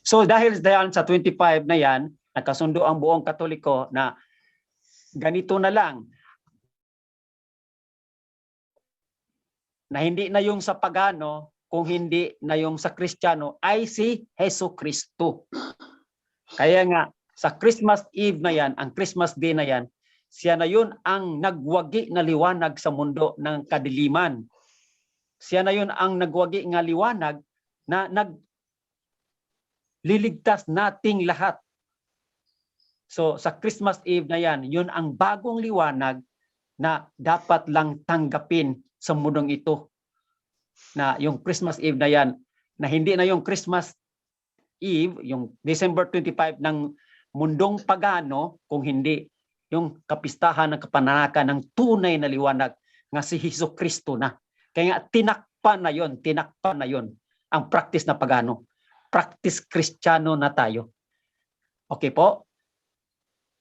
So dahil diyan sa 25 na yan, nagkasundo ang buong Katoliko na ganito na lang, na hindi na yung sa pagano, kung hindi na yung sa Kristiyano, ay si Hesus Kristo. Kaya nga, sa Christmas Eve na yan, ang Christmas Day na yan, siya na yun ang nagwagi na liwanag sa mundo ng kadiliman. Siya na yun ang nagwagi nga liwanag na nagliligtas nating lahat. So sa Christmas Eve na yan, yun ang bagong liwanag na dapat lang tanggapin sa mundong ito. Na yung Christmas Eve na yan, na hindi na yung Christmas Eve, yung December 25 ng mundong pagano, kung hindi yung kapistahan ng kapananakan ng tunay na liwanag nga si Hesus Kristo na. Kaya nga tinakpan na yon ang practice na pagano. Practice Kristiyano na tayo. Okay po?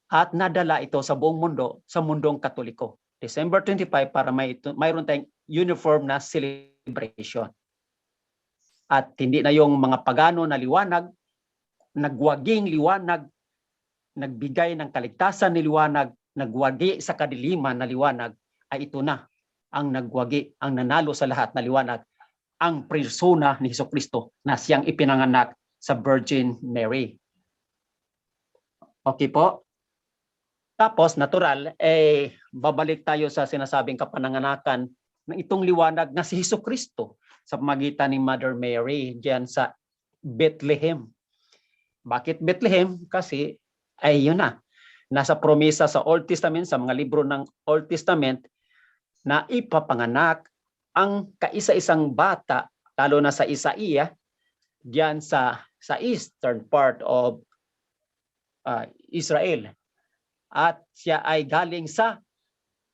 At nadala ito sa buong mundo, sa mundong Katoliko. December 25 para mayroon tayong uniform na celebration. At hindi na yung mga pagano na liwanag, nagwaging liwanag, nagbigay ng kaligtasan ni liwanag, nagwagi sa kadiliman na liwanag, ay ito na ang nagwagi, ang nanalo sa lahat na liwanag, ang persona ni Jesucristo na siyang ipinanganak sa Virgin Mary. Okay po? Tapos, natural, babalik tayo sa sinasabing kapananganakan ng itong liwanag na si Jesucristo sa pamagitan ni Mother Mary diyan sa Bethlehem. Bakit Bethlehem? Kasi, yun na. Nasa promesa sa Old Testament, sa mga libro ng Old Testament, na ipapanganak ang kaisa-isang bata, lalo na sa Isaiah, diyan sa eastern part of Israel. At siya ay galing sa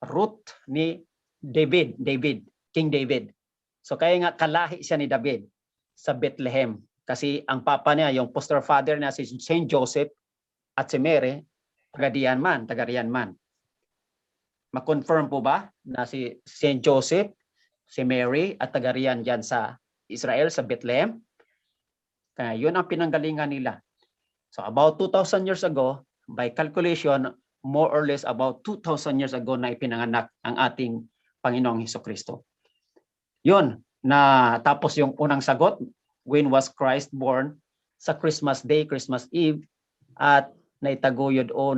root ni King David. So kaya nga kalahi siya ni David sa Bethlehem. Kasi ang papa niya, yung foster father niya si Saint Joseph at si Mary, taga-riyan man. Ma-confirm po ba na si Saint Joseph, si Mary at taga-riyan diyan sa Israel, sa Bethlehem? Kaya yun ang pinanggalingan nila. So about 2,000 years ago, by calculation, more or less about 2,000 years ago na ipinanganak ang ating Panginoong Hesukristo. Yun, na tapos yung unang sagot, when was Christ born? Sa Christmas Day, Christmas Eve, at naitaguyod o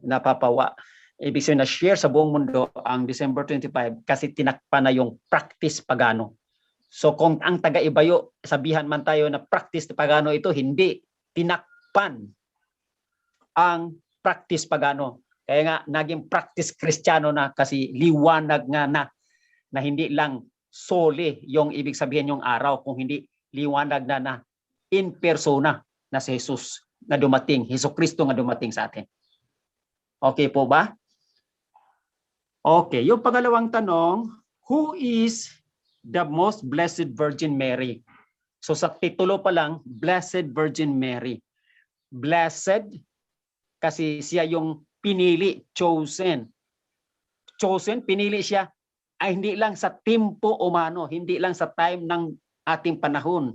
napapawa. Ibig sabihin na share sa buong mundo ang December 25 kasi tinakpan na yung practice pagano. So kung ang taga-Ibayo, sabihan man tayo na practice pagano ito, hindi. Tinakpan ang practice pagano. Kaya nga naging practice Kristiyano na kasi liwanag nga na hindi lang sole yung ibig sabihin yung araw, kung hindi liwanag na in persona na si Jesus na dumating, Hesukristo nga dumating sa atin. Okay po ba? Okay, yung pangalawang tanong, who is the most blessed Virgin Mary? So sa titulo pa lang, Blessed Virgin Mary. Blessed kasi siya yung pinili, chosen. Chosen, pinili siya ay hindi lang sa tempo umano, hindi lang sa time ng ating panahon,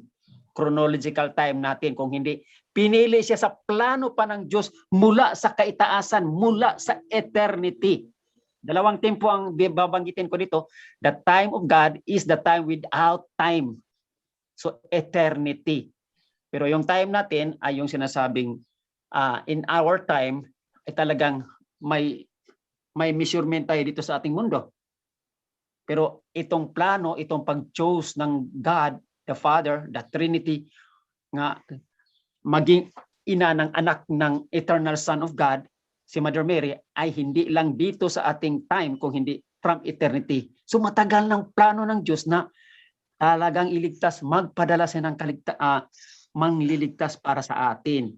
chronological time natin, kung hindi, pinili siya sa plano pa ng Diyos mula sa kaitaasan, mula sa eternity. Dalawang tempo ang babanggitin ko dito. The time of God is the time without time. So eternity. Pero yung time natin ay yung sinasabing in our time ay talagang may measurement tayo dito sa ating mundo. Pero itong plano, itong pag-choose ng God, the Father, the Trinity, nga maging ina ng anak ng eternal Son of God, si Mother Mary, ay hindi lang dito sa ating time, kung hindi from eternity. So matagal ng plano ng Diyos na talagang iligtas, magpadala siya ng mangliligtas para sa atin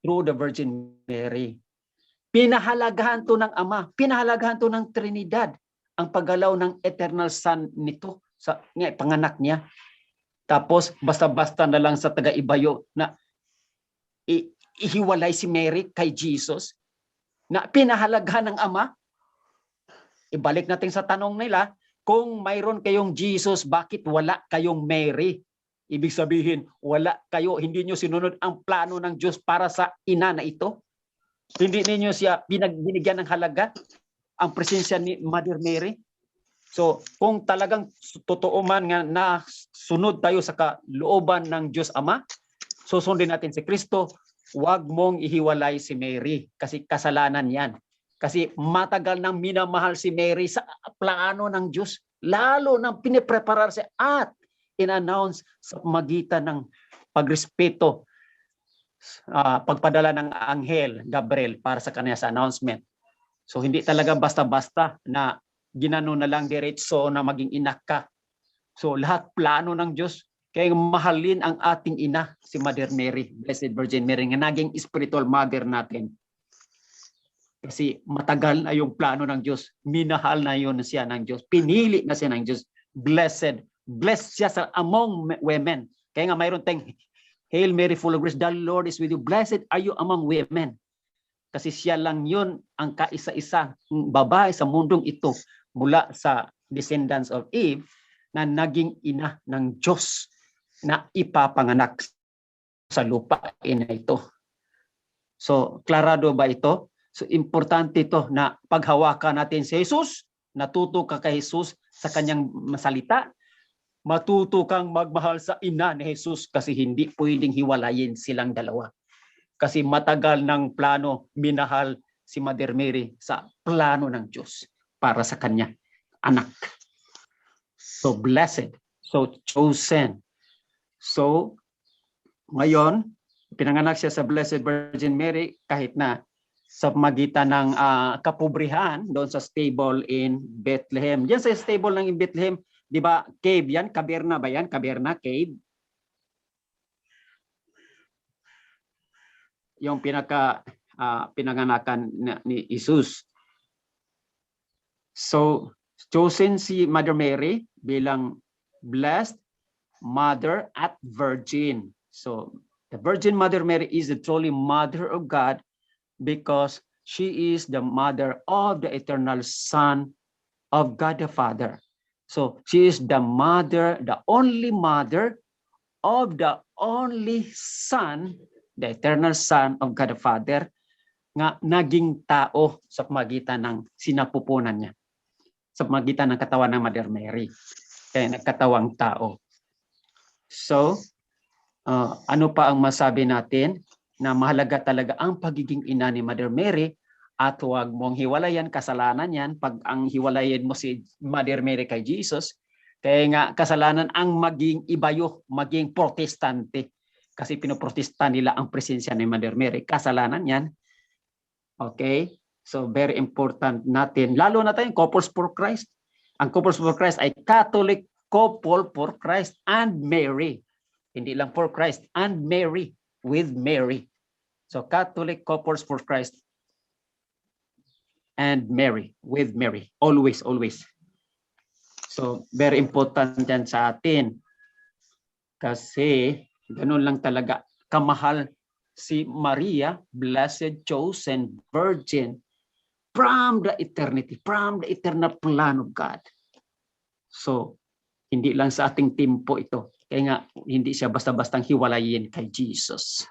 through the Virgin Mary. Pinahalagahan to ng Ama, pinahalagahan to ng Trinidad, ang paggalaw ng eternal Son nito sa panganak niya. Tapos basta-basta na lang sa taga-Ibayo na ihiwalay si Mary kay Jesus, na pinahalagahan ng Ama. Ibalik natin sa tanong nila, kung mayroon kayong Jesus, bakit wala kayong Mary? Ibig sabihin, hindi nyo sinunod ang plano ng Diyos para sa ina na ito. Hindi ninyo siya binigyan ng halaga ang presensya ni Mother Mary. So, kung talagang totoo man nga na sunod tayo sa kalooban ng Diyos Ama, susundin natin si Kristo, huwag mong ihiwalay si Mary kasi kasalanan yan. Kasi matagal nang minamahal si Mary sa plano ng Diyos, lalo nang pinipreparar siya at in-announce sa magitan ng pagrespeto, pagpadala ng anghel Gabriel para sa kanya sa announcement. So hindi talaga basta-basta na ginano na lang diretso na maging ina ka. So lahat plano ng Diyos. Kaya mahalin ang ating ina, si Mother Mary, Blessed Virgin Mary, nga naging spiritual mother natin. Kasi matagal na yung plano ng Diyos. Minahal na yun siya ng Diyos. Pinili na siya ng Diyos. Blessed. Blessed siya sa among women. Kaya nga mayroon tayong Hail Mary, full of grace, the Lord is with you. Blessed are you among women. Kasi siya lang yun ang kaisa-isa babae sa mundong ito mula sa descendants of Eve na naging ina ng Diyos na ipapanganak sa lupain na ito. So, klarado ba ito? So, importante ito na paghawakan natin si Jesus, natuto ka kay Jesus sa kanyang masalita, matuto kang magmahal sa ina ni Jesus kasi hindi pwedeng hiwalayin silang dalawa. Kasi matagal ng plano, minahal si Mother Mary sa plano ng Diyos para sa kanya anak. So blessed, so chosen. So ngayon, pinanganak siya sa Blessed Virgin Mary kahit na sa magitan ng kapobrihan doon sa stable in Bethlehem. Diyan sa stable ng Bethlehem, di ba, cave yan? Caverna ba yan? Caverna, cave? Yung pinanganakan ni Jesus. So, chosen si Mother Mary bilang blessed mother at virgin. So, the Virgin Mother Mary is the truly mother of God because she is the mother of the eternal Son of God the Father. So, she is the mother, the only mother of the only Son, the eternal Son of God the Father, nga naging tao sa pamagitan ng sinapupunan niya, sa pamagitan ng katawan ng Mother Mary. Kaya nagkatawang tao. So, ano pa ang masabi natin? Na mahalaga talaga ang pagiging ina ni Mother Mary at huwag mong hiwalayan, kasalanan yan pag ang hiwalayan mo si Mother Mary kay Jesus. Kaya nga kasalanan ang maging ibayo, maging protestante. Kasi pinoprotestan nila ang presensya ni Mother Mary. Kasalanan yan. Okay? So very important natin. Lalo na tayong Couples for Christ. Ang Couples for Christ ay Catholic couple for Christ and Mary. Hindi lang for Christ and Mary, with Mary. So Catholic couples for Christ and Mary, with Mary. Always, always. So very important yan sa atin. Kasi ganun lang talaga kamahal si Maria, blessed, chosen, virgin, from the eternity, from the eternal plan of God. So, hindi lang sa ating timpo ito. Kaya nga, hindi siya basta-bastang hiwalayin kay Jesus.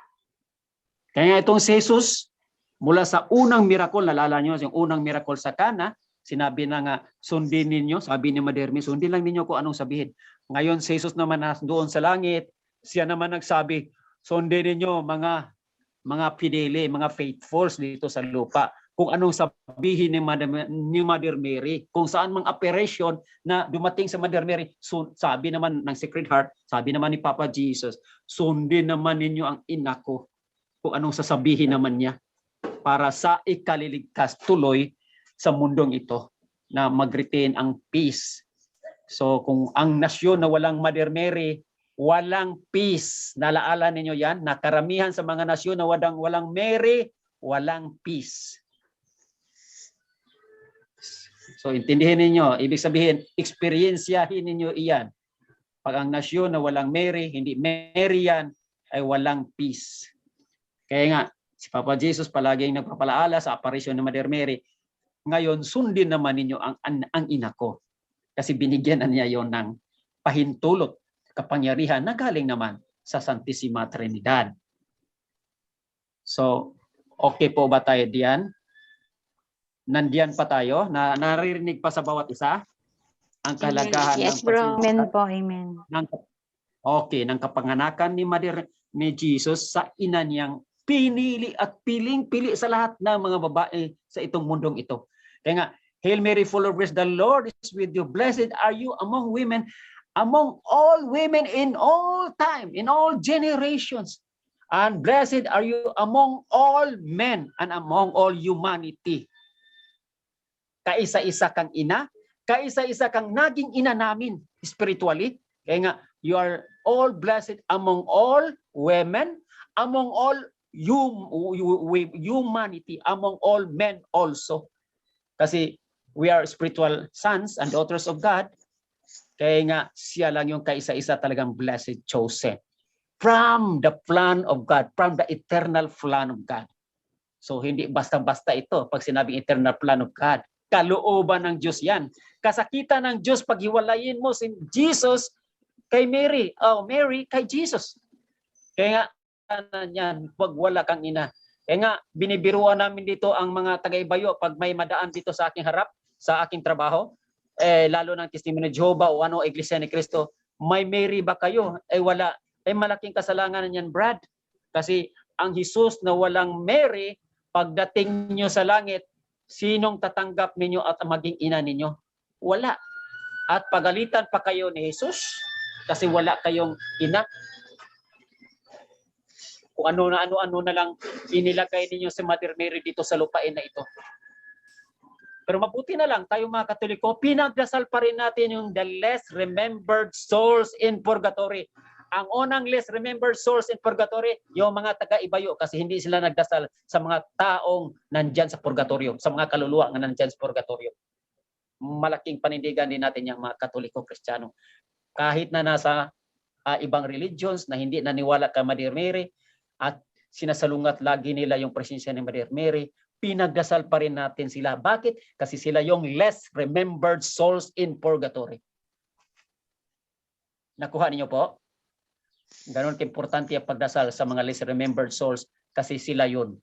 Kaya nga itong si Jesus, mula sa unang miracle, nalala nyo, yung unang miracle sa Cana, sinabi na nga, sundin ninyo, sabi ni Mother Mary, sundin lang ninyo kung anong sabihin. Ngayon, si Jesus naman doon sa langit, siya naman nagsabi, sundin ninyo mga fidele, mga faithfuls dito sa lupa. Kung anong sabihin ni Mother Mary, kung saan mang operation na dumating sa Mother Mary, sabi naman ng Sacred Heart, sabi naman ni Papa Jesus, sundin naman ninyo ang ina ko, kung anong sasabihin naman niya, para sa ikaliligtas tuloy sa mundong ito, na mag-retain ang peace. So kung ang nasyon na walang Mother Mary, walang peace. Nalaala ninyo yan, na karamihan sa mga nasyon na walang Mary, walang peace. So intindihin ninyo, ibig sabihin, experiensyahin ninyo iyan. Pag ang nasyon na walang Mary, hindi Mary yan, ay walang peace. Kaya nga, si Papa Jesus palaging nagpapalaala sa aparisyon ng Mother Mary, ngayon sundin naman ninyo ang ina ko. Kasi binigyan na niya yon ng pahintulot kapangyarihan na galing naman sa Santissima Trinidad. So, okay po ba tayo diyan? Nandiyan pa tayo? Naririnig pa sa bawat isa? Ang kahalagahan Yes, ng bro. Amen po, amen. ng kapanganakan ni Jesus sa ina niyang pinili at piling-pili sa lahat ng mga babae sa itong mundong ito. Kaya nga, Hail Mary, full of grace, the Lord is with you. Blessed are you among women, among all women in all time, in all generations. And blessed are you among all men and among all humanity. Kaisa-isa kang ina, kaisa-isa kang naging ina namin spiritually. Kaya nga, you are all blessed among all women, among all humanity, among all men also. Kasi we are spiritual sons and daughters of God. Kaya nga, siya lang yung kaisa-isa talagang blessed, chosen. From the plan of God, from the eternal plan of God. So, hindi basta-basta ito pag sinabing eternal plan of God. Kalooban ng Diyos yan. Kasakitan ng Diyos pag hiwalayin mo si Jesus kay Mary. Oh, Mary kay Jesus. Kaya nga, yan, pag wala kang ina. Kaya nga, binibiruan namin dito ang mga taga-Ibayo pag may madaan dito sa aking harap, sa aking trabaho, lalo ng Testimony Jehovah o ano, Iglesia ni Cristo, may Mary ba kayo? Wala. Malaking kasalanan yan, Brad. Kasi ang Jesus na walang Mary, pagdating nyo sa langit, sinong tatanggap ninyo at maging ina ninyo? Wala. At pagalitan pa kayo ni Jesus kasi wala kayong ina. Kung ano na lang inilagay ninyo si Mother Mary dito sa lupain na ito. Pero mabuti na lang tayo mga Katoliko, pinagdasal pa rin natin yung the less remembered souls in purgatory. Ang unang less remembered souls in purgatory, yung mga taga-Ibayo kasi hindi sila nagdasal sa mga taong nandyan sa purgatorio, sa mga kaluluwa na nandyan sa purgatorio. Malaking panindigan din natin yung mga Katoliko, Kristiyano. Kahit na nasa ibang religions na hindi naniwala kay Mother Mary at sinasalungat lagi nila yung presensya ni Mother Mary, pinagdasal pa rin natin sila. Bakit? Kasi sila yung less remembered souls in purgatory. Nakuha niyo po? Ganon ka-importante ang pagdasal sa mga less remembered souls kasi sila yun.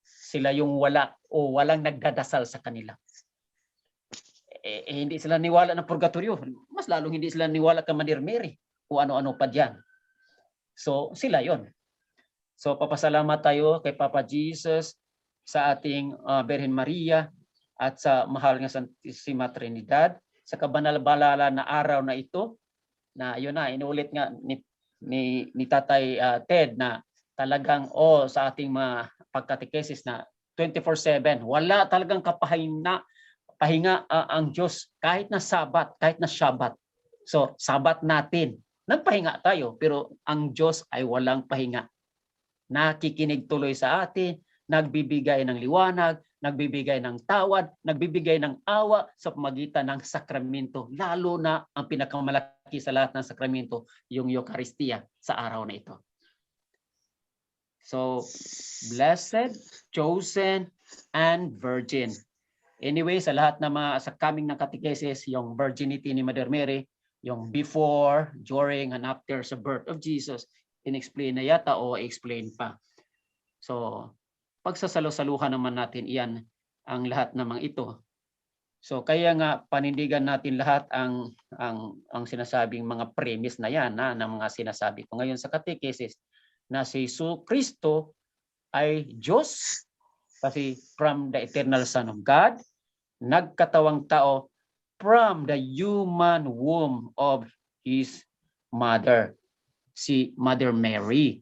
Sila yung walang nagdadasal sa kanila. Hindi sila niwala ng purgatorio. Mas lalong hindi sila niwala kay Mother Mary o ano-ano pa dyan. So, sila yon. So, papasalamat tayo kay Papa Jesus sa ating Birhen Maria at sa mahal nga Santissima Trinidad sa kabanal-balala na araw na ito na yun na, inuulit nga ni Tatay Ted na talagang sa ating mga pagkatekesis na 24/7 wala talagang pahinga ang Diyos kahit na Sabat, kahit na Shabbat. So, Sabat natin. Nagpahinga tayo pero ang Diyos ay walang pahinga. Nakikinig tuloy sa atin, nagbibigay ng liwanag, nagbibigay ng tawad, nagbibigay ng awa sa pamagitan ng sakramento. Lalo na ang pinakamalaki sa lahat ng sakramento, yung Eucharistia sa araw na ito. So, blessed, chosen, and virgin. Anyway, sa lahat ng mga sa coming ng catechesis, yung virginity ni Mother Mary, yung before, during, and after sa birth of Jesus, in-explain na yata o explain pa. So, pagsasalo-saluhan naman natin iyan ang lahat ng mga ito. So, kaya nga panindigan natin lahat ang sinasabing mga premise na yan ng mga sinasabi ko ngayon sa catechesis na si Jesus Kristo ay Diyos kasi from the eternal Son of God, nagkatawang tao from the human womb of his mother, si Mother Mary.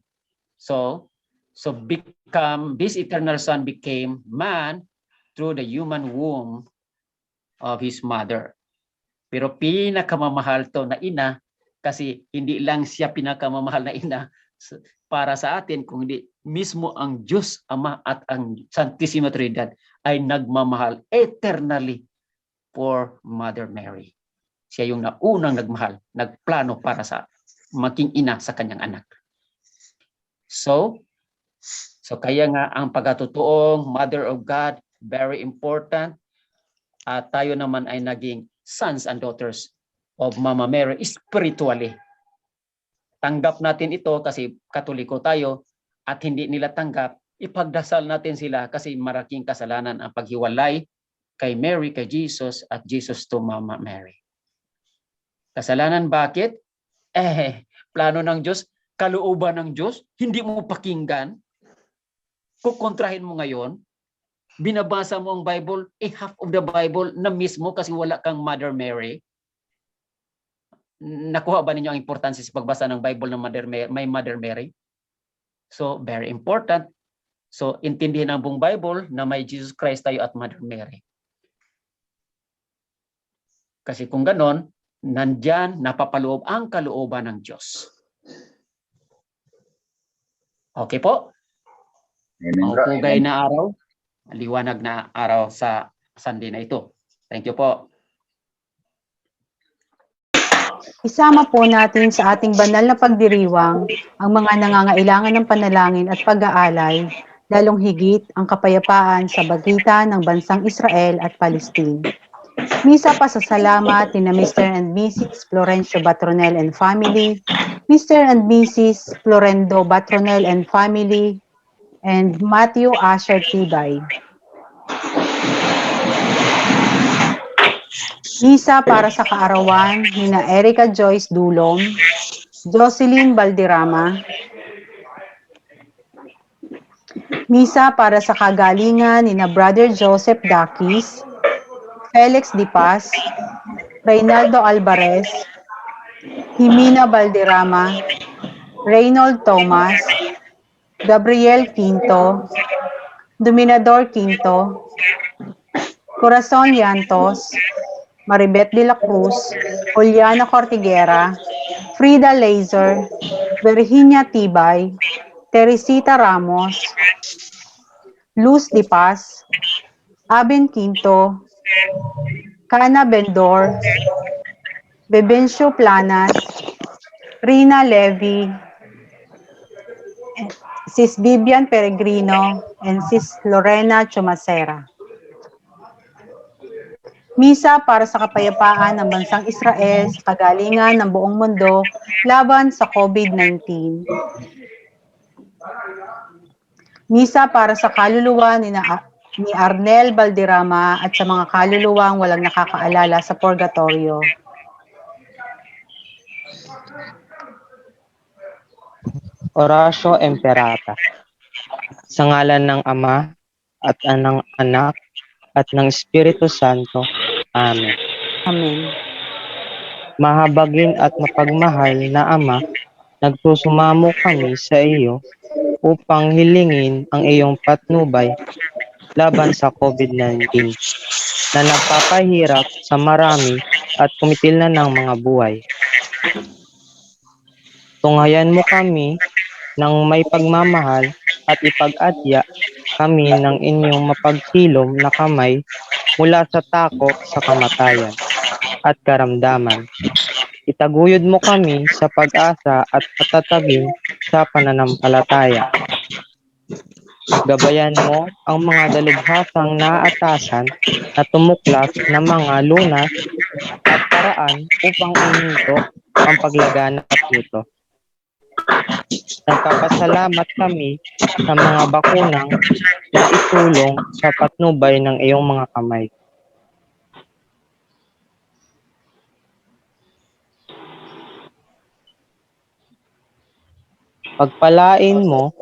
So this eternal Son became man through the human womb of his mother. Pero pinakamamahal to na ina kasi hindi lang siya pinakamamahal na ina para sa atin, kung hindi mismo ang Diyos Ama at ang Santissima Trinidad ay nagmamahal eternally for Mother Mary. Siya yung naunang nagmahal, nagplano para sa maging ina sa kanyang anak. So kaya nga ang pagkatotoong Mother of God, very important. At tayo naman ay naging sons and daughters of Mama Mary spiritually. tanggap natin ito kasi Katoliko tayo at hindi nila tanggap, ipagdasal natin sila kasi malaking kasalanan ang paghiwalay kay Mary, kay Jesus at Jesus to Mama Mary. Kasalanan bakit? Plano ng Diyos, kalooban ng Diyos, hindi mo pakinggan, kukontrahin mo ngayon, binabasa mo ang Bible, half of the Bible na mismo kasi wala kang Mother Mary. Nakuha ba ninyo ang importansya sa pagbasa ng Bible ng may Mother Mary? So, very important. So, intindihin ang buong Bible na may Jesus Christ tayo at Mother Mary. Kasi kung ganon, nandyan napapaloob ang kalooban ng Diyos. Okay po? Pugay na araw, liwanag na araw sa Sunday na ito. Thank you po. Isama po natin sa ating banal na pagdiriwang ang mga nangangailangan ng panalangin at pag-aalay, lalong higit ang kapayapaan sa pagitan ng bansang Israel at Palestine. Misa pasasalamat ni Mr. and Mrs. Florencio Batronel and family, Mr. and Mrs. Florendo Batronel and family, and Matthew Asher Tibay. Misa para sa kaarawan ni Erica Joyce Dulom, Jocelyn Balderrama. Misa para sa kagalingan ni Brother Joseph Dakis, Felix Dipas, Reynaldo Alvarez, Jimena Balderrama, Reynold Thomas, Gabriel Quinto, Dominador Quinto, Corazon Llantos, Maribeth de la Cruz, Juliana Cortiguera, Frida Laser, Virginia Tibay, Teresita Ramos, Luz Dipas, Aben Quinto, Cana Bendor, Bebencio Planas, Rina Levy, Sis Vivian Peregrino, and Sis Lorena Chumacera. Misa para sa kapayapaan ng bansang Israel sa kagalingan ng buong mundo laban sa COVID-19. Misa para sa kaluluwa ni Arnel Balderrama at sa mga kaluluwang walang nakakaalala sa purgatorio. Oratio Imperata. Sa ngalan ng Ama at ng Anak at ng Espiritu Santo. Amen. Amen. Mahabagin at mapagmahal na Ama, nagsusumamo kami sa iyo upang hilingin ang iyong patnubay laban sa COVID-19 na nagpapahirap sa marami at kumitil na ng mga buhay. Tunghayan mo kami ng may pagmamahal at ipag-adya kami ng inyong mapagsilom na kamay mula sa takot sa kamatayan at karamdaman. Itaguyod mo kami sa pag-asa at patatagin sa pananampalataya. Gabayan mo ang mga dalubhasang naatasan na tumuklas na mga lunas at paraan upang uminto ang paglaganap nito. Nagpapasalamat kami sa mga bakunang na isulong sa patnubay ng iyong mga kamay. Pagpalain mo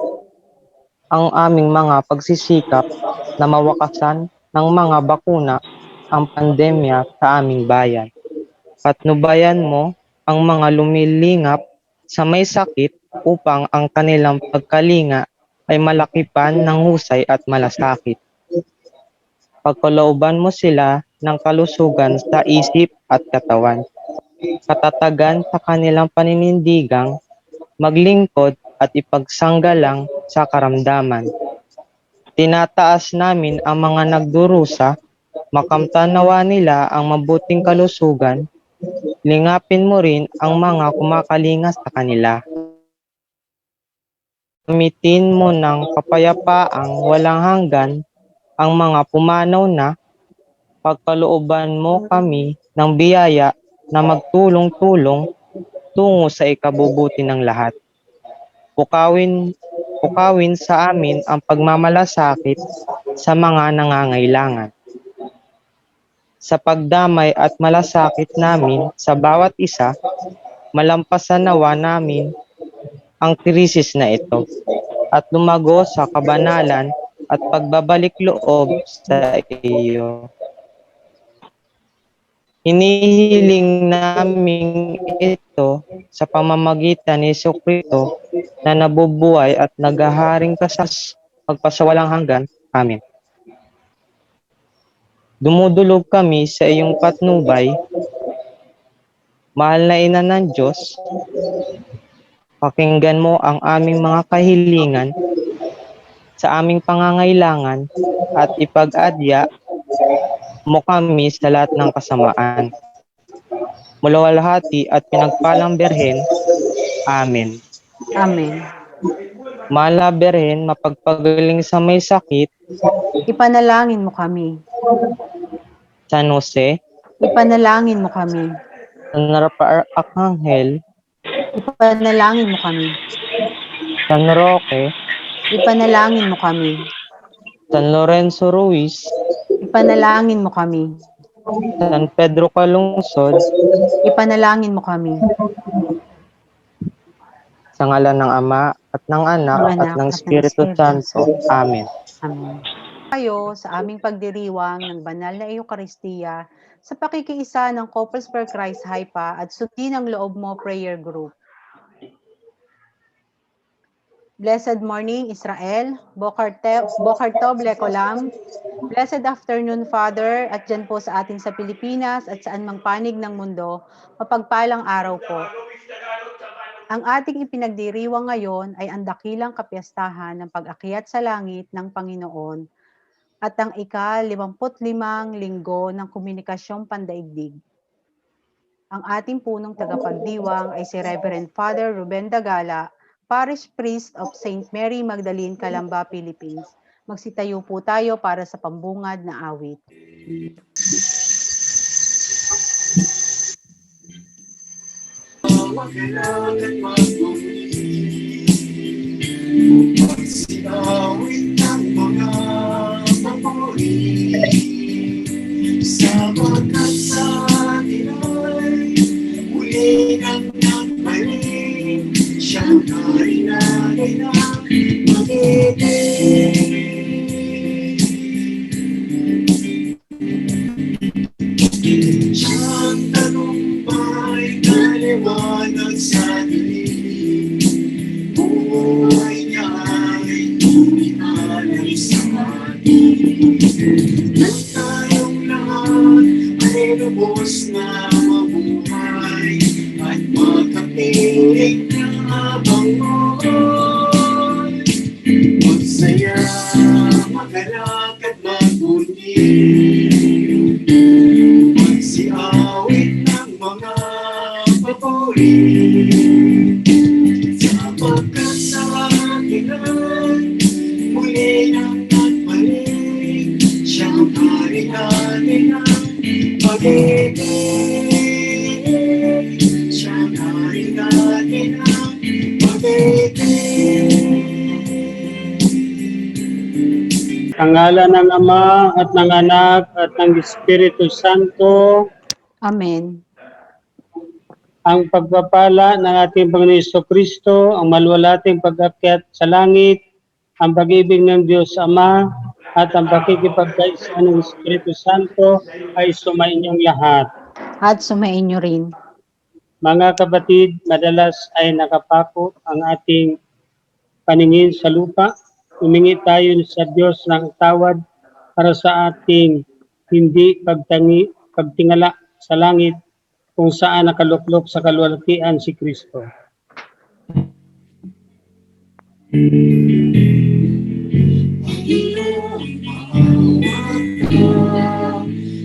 ang aming mga pagsisikap na mawakasan ng mga bakuna ang pandemya sa aming bayan. Patnubayan mo ang mga lumilingap sa may sakit upang ang kanilang pagkalinga ay malakipan ng husay at malasakit. Pagkalooban mo sila ng kalusugan sa isip at katawan. Katatagan sa kanilang paninindigang maglingkod at ipagsanggalang sa karamdaman. Tinataas namin ang mga nagdurusa, makamtanawa nila ang mabuting kalusugan, lingapin mo rin ang mga kumakalinga sa kanila. Gamitin mo ng kapayapaang walang hanggan ang mga pumanaw na, pagkalooban mo kami ng biyaya na magtulong-tulong tungo sa ikabubuti ng lahat. Pukawin sa amin ang pagmamalasakit sa mga nangangailangan. Sa pagdamay at malasakit namin sa bawat isa, malampasan nawa namin ang krisis na ito at lumago sa kabanalan at pagbabalik loob sa iyo. Hinihiling namin ito sa pamamagitan ni Jesucristo na nabubuhay at naghaharing kasas magpasawalang hanggan. Amen. Dumudulog kami sa iyong patnubay, mahal na ina ng Diyos. Pakinggan mo ang aming mga kahilingan sa aming pangangailangan at ipag-adya mo kami sa lahat ng kasamaan. Mulawalhati at pinagpalang Berhen. Amen. Amen. Mahal na Berhen, mapagpagaling sa may sakit. Ipanalangin mo kami. San Jose, Ipanalangin mo kami. San Rafael Arcangel, Ipanalangin mo kami. San Roque, Ipanalangin mo kami. San Lorenzo Ruiz, Ipanalangin mo kami. San Pedro Calungsod, Ipanalangin mo kami. sa ngalan ng Ama at ng Anak at ng Espiritu Santo. Amen. Amen. Tayo sa aming pagdiriwang ng banal na Eucharistia sa pakikiisa ng Couples for Christ Haifa at Sundin ang Loob Mo Prayer Group. Blessed morning, Israel. Boker Tov Lekolam. Blessed afternoon, Father, at dyan po sa atin sa Pilipinas at saan mang panig ng mundo, mapagpalang araw po. Ang ating ipinagdiriwang ngayon ay ang dakilang kapiyastahan ng pag-akyat sa langit ng Panginoon at ang ika-55 linggo ng komunikasyong pandaigdig. Ang ating punong tagapagdiwang ay si Reverend Father Ruben Dagala, Parish Priest of St. Mary Magdalene, Calamba, Philippines. Magsitayo po tayo para sa pambungad na awit. Magsinawit ng mga papuri, sapagkat sa atin ay muli ng nagpaling, siyang narin ang mag-ibig. Siyang tanumpay kaliwanag sa dilim, buhay niya ay tuminalay sa atin. At tayong lahat ay lubos na mabuhay at makapiling na habang buhay. Magsaya, magalak at magbunyi, magsiawit ng mga papuri. Sapagkat sa atin ay muli ng nagpaling, siyang hari natin ang pag-ibig. Siyang hari natin ang pag-ibig. Ang ngalan ng Ama at ng Anak at ng Espiritu Santo, Amen. ang pagpapala ng ating Panginoon Jesucristo, ang maluwalating pag-akyat sa langit, ang pag-ibig ng Diyos Ama, at ang pakikipagkaisa ng Espiritu Santo ay sumainyong lahat. At sumainyo rin. Mga kapatid, madalas ay nakapako ang ating paningin sa lupa. Humingi tayo sa Diyos ng tawad para sa ating hindi pagtingala sa langit kung saan nakaluklok sa kaluwalhatian si Kristo.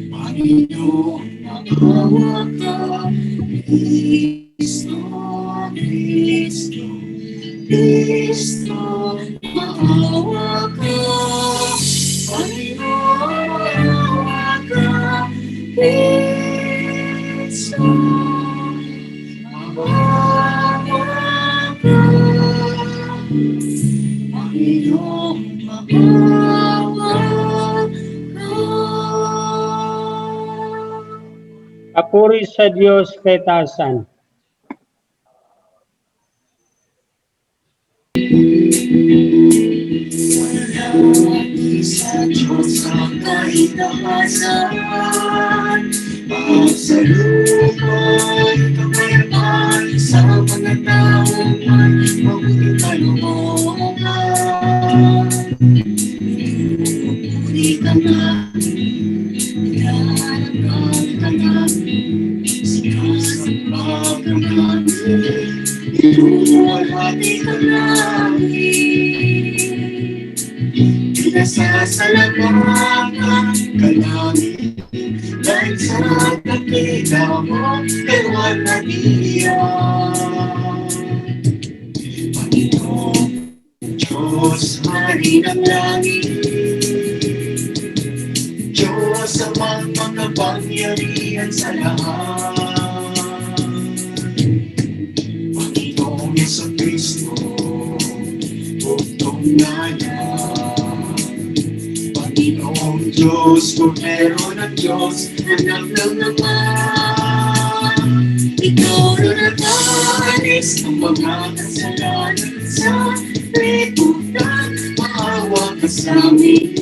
Panginoon, mangawag ka, Kristo, Kristo, Kristo, mangawag ka, Panginoon, mangawag ka, Kristo, mangawag iyong mahawakan. Papuri sa Diyos kay taasan. Lagi sa Diyos ang kaitaasan, magsalubay kapayapaan sa mga taong may mabuting kalooban. Pinupuri ka namin, nilalangal ka namin, sinasamba ka namin, inuwalhati ka namin. Pinasasalamatan ka namin dahil sa nakita mo kay Juan Maria. Panginoon Diyos, Hari ng langit, Diyos amang makapangyarihan sa lahat. Panginoong Jesucristo, bugtong naya. Panginoong Diyos, Kordero ng Diyos, anak ng Ama. Ikaw na nag-aalis ng mga kasalanan sa lipunan, maawa ka sa amin.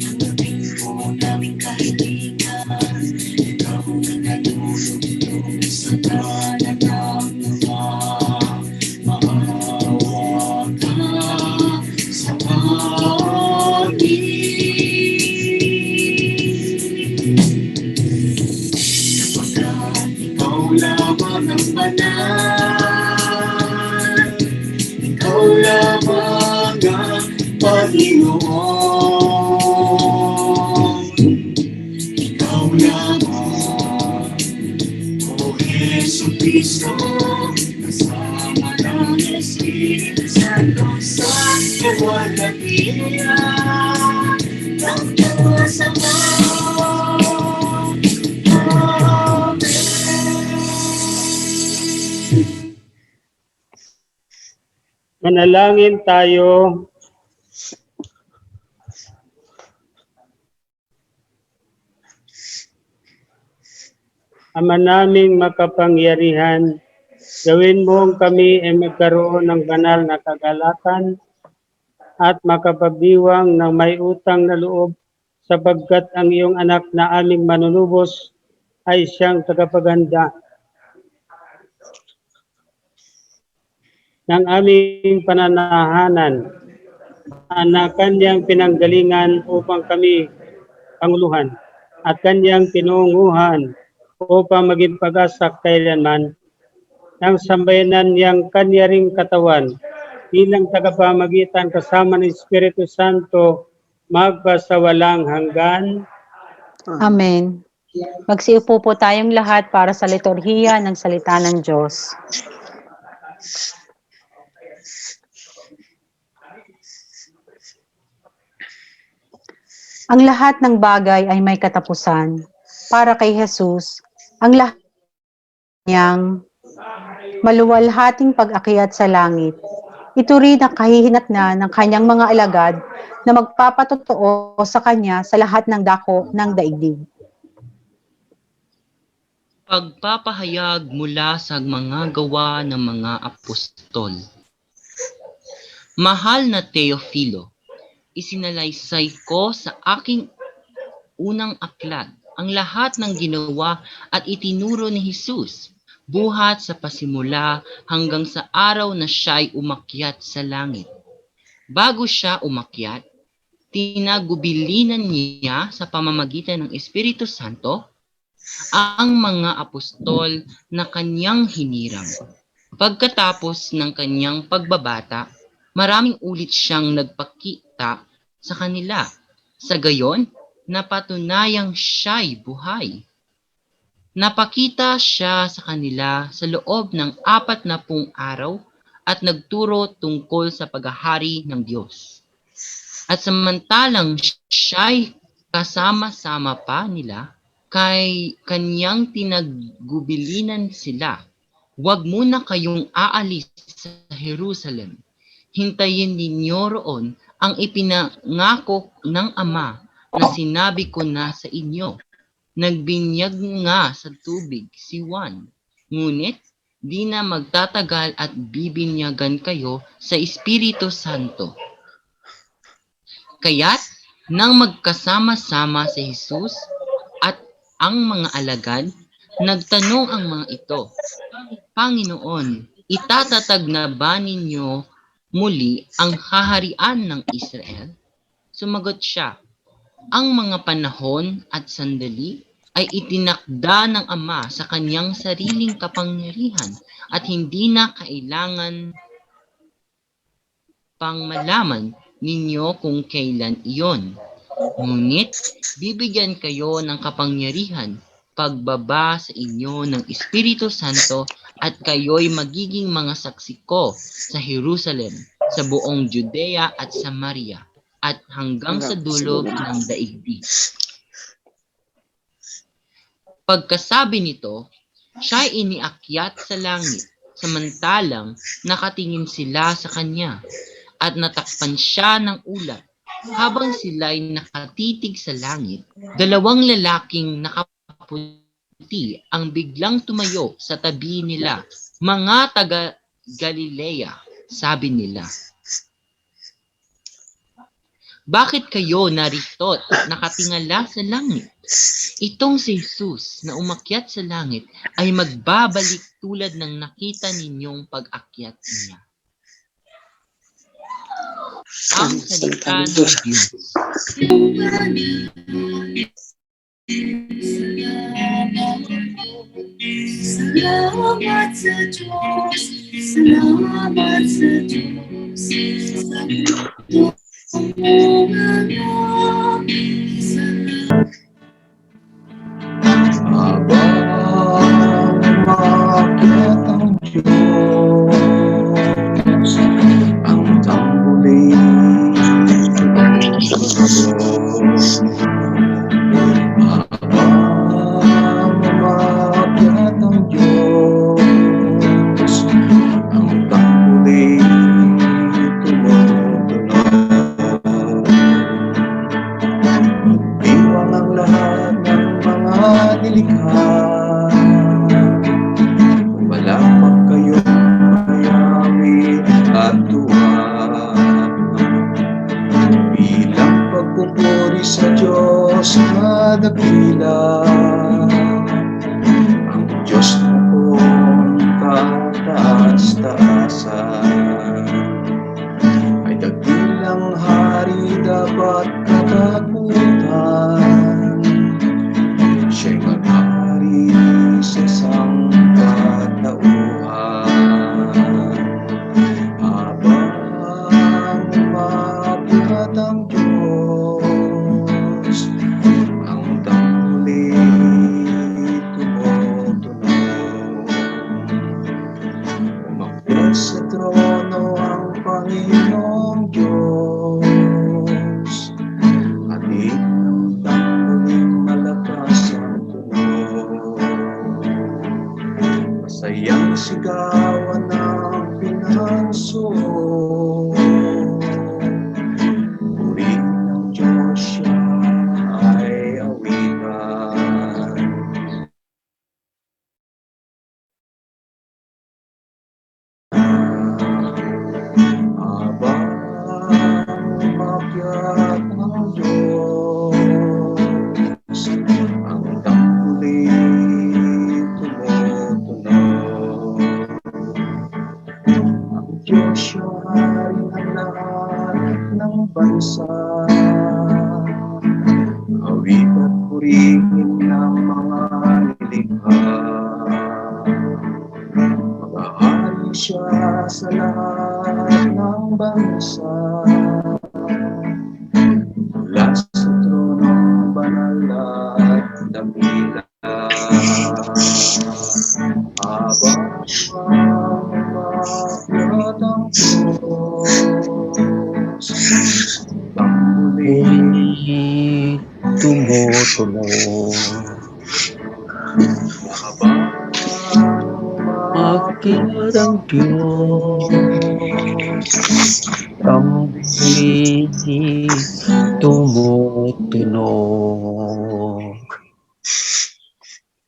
Tanggapin mo naming kahilingan, ikaw na nalulugtong sa kanan ng mga. Maawa ka sa amin. Sapagkat ikaw lamang ang banal, ikaw lamang ang Panginoon. Ikaw lamang, O Jesucristo, kasama ng Espiritu Santo sa kawalatiya ng Diyos Ama. Amen. Manalangin tayo. Ama naming makapangyarihan, gawin mong kami ay magkaroon ng banal na kagalakan at makapagdiwang ng may utang na loob sapagkat ang iyong anak na aming manunubos ay siyang tagapaganda ng aming pananahanan na kanyang pinanggalingan upang kami panguluhan at kanyang tinunguhan upang maging pag-asa kailanman ng sambayanan niyang kanya ring katawan bilang tagapamagitan kasama ng Espiritu Santo magpasawalang hanggan. Amen. Magsiupo po tayong lahat para sa liturhiya ng salita ng Diyos. Ang lahat ng bagay ay may katapusan. Para kay Jesus, ang lahat niyang maluwalhating pag-akyat sa langit. Ito rin ang kahihinatnan ng kanyang mga alagad na magpapatotoo sa kanya sa lahat ng dako ng daigdig. Pagpapahayag mula sa mga gawa ng mga apostol. Mahal na Teofilo, isinalaysay ko sa aking unang aklat ang lahat ng ginawa at itinuro ni Jesus, buhat sa pasimula hanggang sa araw na siya'y umakyat sa langit. Bago siya umakyat, tinagubilinan niya sa pamamagitan ng Espiritu Santo ang mga apostol na kanyang hinirang. Pagkatapos ng kanyang pagbabata, maraming ulit siyang nagpakita sa kanila. Sa gayon, napatunayang siya'y buhay. Napakita siya sa kanila sa loob ng 40 araw at nagturo tungkol sa paghahari ng Diyos. At samantalang siya'y kasama-sama pa nila, kay kanyang tinagubilinan sila. Huwag muna kayong aalis sa Jerusalem. Hintayin ninyo roon ang ipinangako ng Ama na sinabi ko na sa inyo. Nagbinyag nga sa tubig si Juan, ngunit di na magtatagal at bibinyagan kayo sa Espiritu Santo. Kaya't nang magkasama-sama si Jesus at ang mga alagad, nagtanong ang mga ito, Panginoon, itatatag na ba ninyo muli ang kaharian ng Israel? Sumagot siya, ang mga panahon at sandali ay itinakda ng Ama sa kanyang sariling kapangyarihan at hindi na kailangan pang malaman ninyo kung kailan iyon. Ngunit bibigyan kayo ng kapangyarihan pagbaba sa inyo ng Espiritu Santo at kayo'y magiging mga saksi ko sa Jerusalem, sa buong Judea at Samaria, at hanggang sa dulo ng daigdig. Pagkasabi nito, siya'y iniakyat sa langit, samantalang nakatingin sila sa kanya, at natakpan siya ng ulap. Habang sila'y nakatitig sa langit, dalawang lalaking nakaputi ang biglang tumayo sa tabi nila. Mga taga Galilea, sabi nila. Bakit kayo narito at nakatingala sa langit? Itong si Jesus na umakyat sa langit ay magbabalik tulad ng nakita ninyong pag-akyat niya. Ang salita ng Diyos. Salamat sa Diyos, salamat sa Diyos, sa tulungan mo, salamat. Habang umakyat ang Diyos, ang tambuli habang umakyat ang Diyos, ang tambuli tumutunog. Iwang ang lahat ng mga nilikha, malapag kayong mayawi at tuwa. Bilang pagpupuri sa Diyos na dakila, ang Diyos na kung kataas-taasan, ay dakilang hari dapat katakutan. Siya'y maghari sa sangkatauhan. Habang umakyat ang Diyos, ang tambuli tumutunog. Umakyat sa trono ang Panginoong Diyos, ating ang tambuling malakas ang tunog. Masayang sigawan ng pinanso, purihin ng Diyos siya ay awitan. Habang umakyat ang Diyos, ang tambuli tumutunog. Ang Diyos siya hari ng lahat ng bansa, awit at purihin ng mga nilikha. Maghahari siya sa lahat ng bansa, mula sa tronong banal at dakila. Habang umakyat ang Diyos, tambuli tumutunog. Habang Akit ang Diyos, kami tumutunog.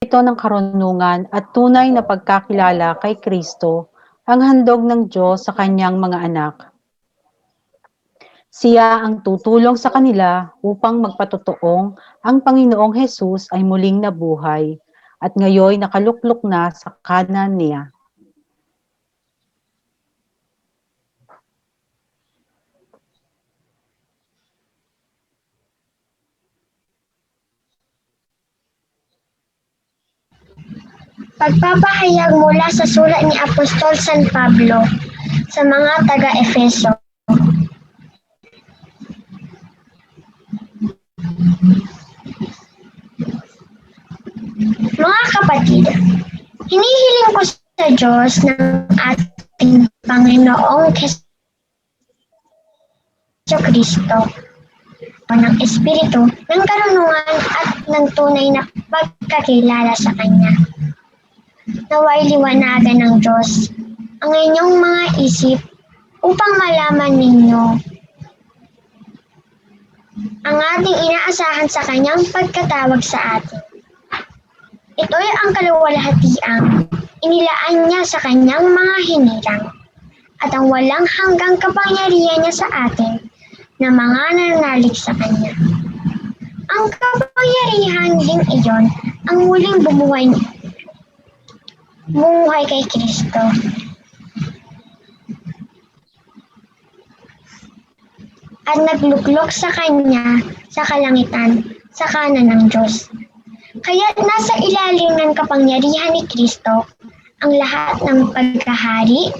Ito ng karunungan at tunay na pagkakilala kay Kristo ang handog ng Diyos sa kanyang mga anak. Siya ang tutulong sa kanila upang magpatotoong ang Panginoong Hesus ay muling nabuhay at ngayoy nakaluklok na sa kanan niya. Pagpapahayag mula sa sulat ni Apostol San Pablo sa mga taga-Efeso. Mga kapatid, hinihiling ko sa Diyos ng ating Panginoong Kristo o ng Espiritu ng karunungan at ng tunay na pagkakilala sa Kanya. Naway liwanagan ng Diyos ang inyong mga isip upang malaman ninyo ang ating inaasahan sa Kanyang pagkatawag sa atin. Ito'y ang kaluwalhatiang inilaan niya sa Kanyang mga hinilang at ang walang hanggang kapangyarihan niya sa atin na mga nananalig sa Kanya. Ang kapangyarihan ding iyon ang muling bumuhay kay Kristo. At nagluklok sa Kanya sa kalangitan, sa kanan ng Diyos. Kaya't nasa ilalim ng kapangyarihan ni Kristo ang lahat ng pagkahari,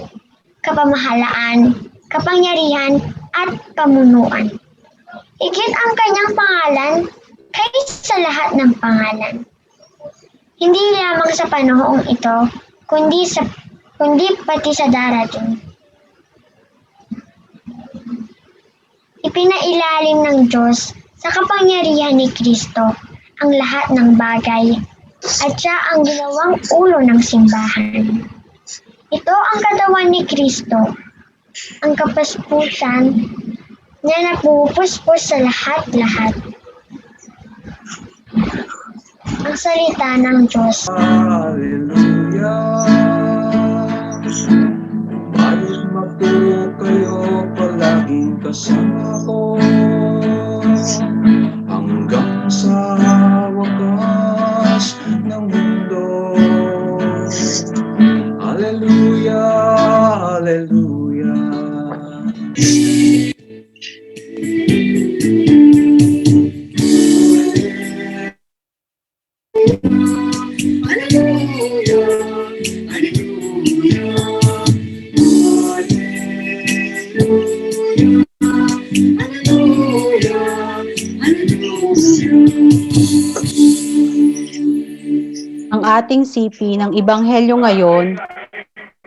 kapamahalaan, kapangyarihan, at pamunuan. Higit ang Kanyang pangalan kaysa lahat ng pangalan. Hindi lamang sa panahong ito, kundi pati sa darating. Ipinailalim ng Diyos sa kapangyarihan ni Kristo ang lahat ng bagay at siya ang ginawang ulo ng simbahan. Ito ang katawan ni Kristo, ang kapuspusan niya na pumupuspos sa lahat-lahat. Ang salita ng Diyos. Hallelujah. Marisma po kayo palaging kasama ko hanggang sa wakas ng mundo. Hallelujah, hallelujah. Ang ating sipi ng Ebanghelyo ngayon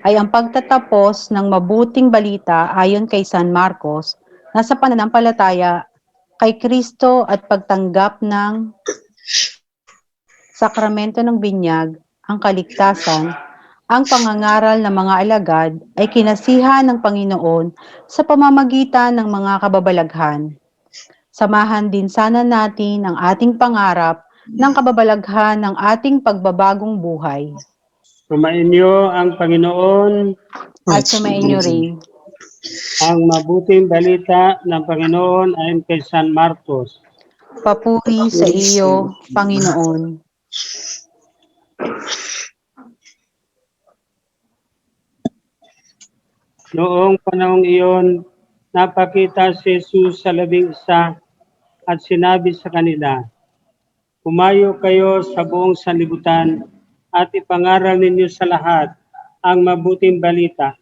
ay ang pagtatapos ng mabuting balita ayon kay San Marcos na sa pananampalataya kay Kristo at pagtanggap ng sakramento ng binyag, ang kaligtasan, ang pangangaral ng mga alagad ay kinasihan ng Panginoon sa pamamagitan ng mga kababalaghan. Samahan din sana natin ang ating pangarap ng kababalaghan ng ating pagbabagong buhay. Sumainyo ang Panginoon, At sumainyo rin. ang mabuting balita ng Panginoon ayon kay San Marcos. Papuri sa iyo, Panginoon. Noong panahong iyon, napakita si Jesus sa 11 at sinabi sa kanila, "Humayo kayo sa buong sanlibutan at ipangaral ninyo sa lahat ang mabuting balita.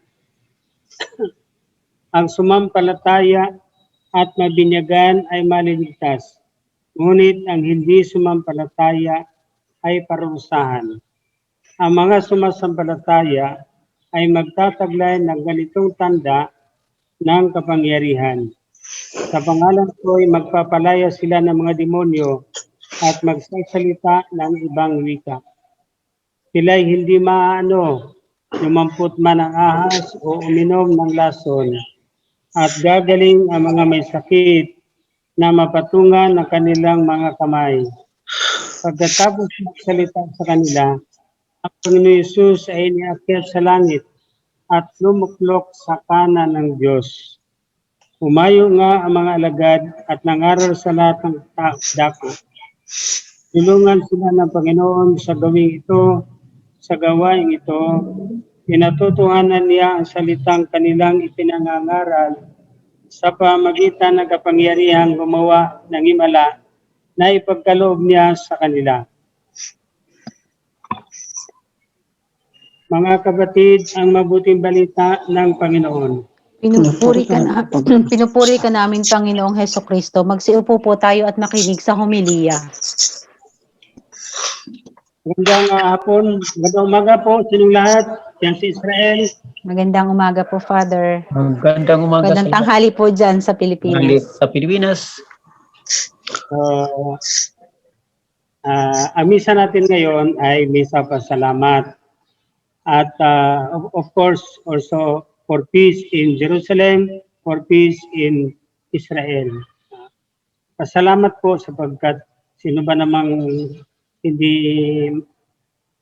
Ang sumampalataya at mabinyagan ay maliligtas, ngunit ang hindi sumampalataya ay parusahan. Ang mga sumasampalataya ay magtataglay ng ganitong tanda ng kapangyarihan. Sa pangalan ko ay magpapalaya sila ng mga demonyo at magsasalita ng ibang wika. Sila'y hindi lumampot man ang ahas o uminom ng lason, at gagaling ang mga may sakit na mapatungan ng kanilang mga kamay. Pagkatapos magsalita sa kanila, ang Panginoon Yesus ay iniakyat sa langit at lumuklok sa kanan ng Diyos. Umayo nga ang mga alagad at nangaral sa lahat ng dako. Tulungan sila ng Panginoon sa gawing ito, sa gawaing ito. Pinatutuhanan niya ang salitang kanilang ipinangangaral sa pamagitan ng kapangyarihang gumawa ng himala na ipagkaloob niya sa kanila. Mga kapatid, ang mabuting balita ng Panginoon. Pinupuri ka namin, Panginoong Hesukristo. Magsiupo po tayo at makinig sa homilya. Magandang hapon, magandang umaga po sa inyong lahat. Yan si Israel. Magandang umaga po, Father. Magandang umaga Magandang tanghali po dyan sa Pilipinas. sa Pilipinas. Ang misa natin ngayon ay misa pasalamat. At of course, also for peace in Jerusalem, for peace in Israel. Pasalamat po sapagkat sino ba namang hindi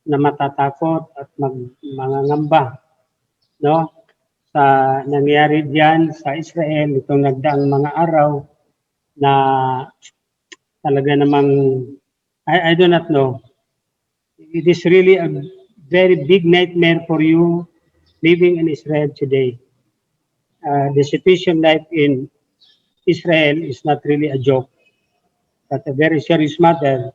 na matatakot at mangangamba, no? Sa nangyari diyan sa Israel itong nagdaang mga araw na talaga namang I do not know. It is really a very big nightmare for you living in Israel today. The situation life in Israel is not really a joke, but a very serious matter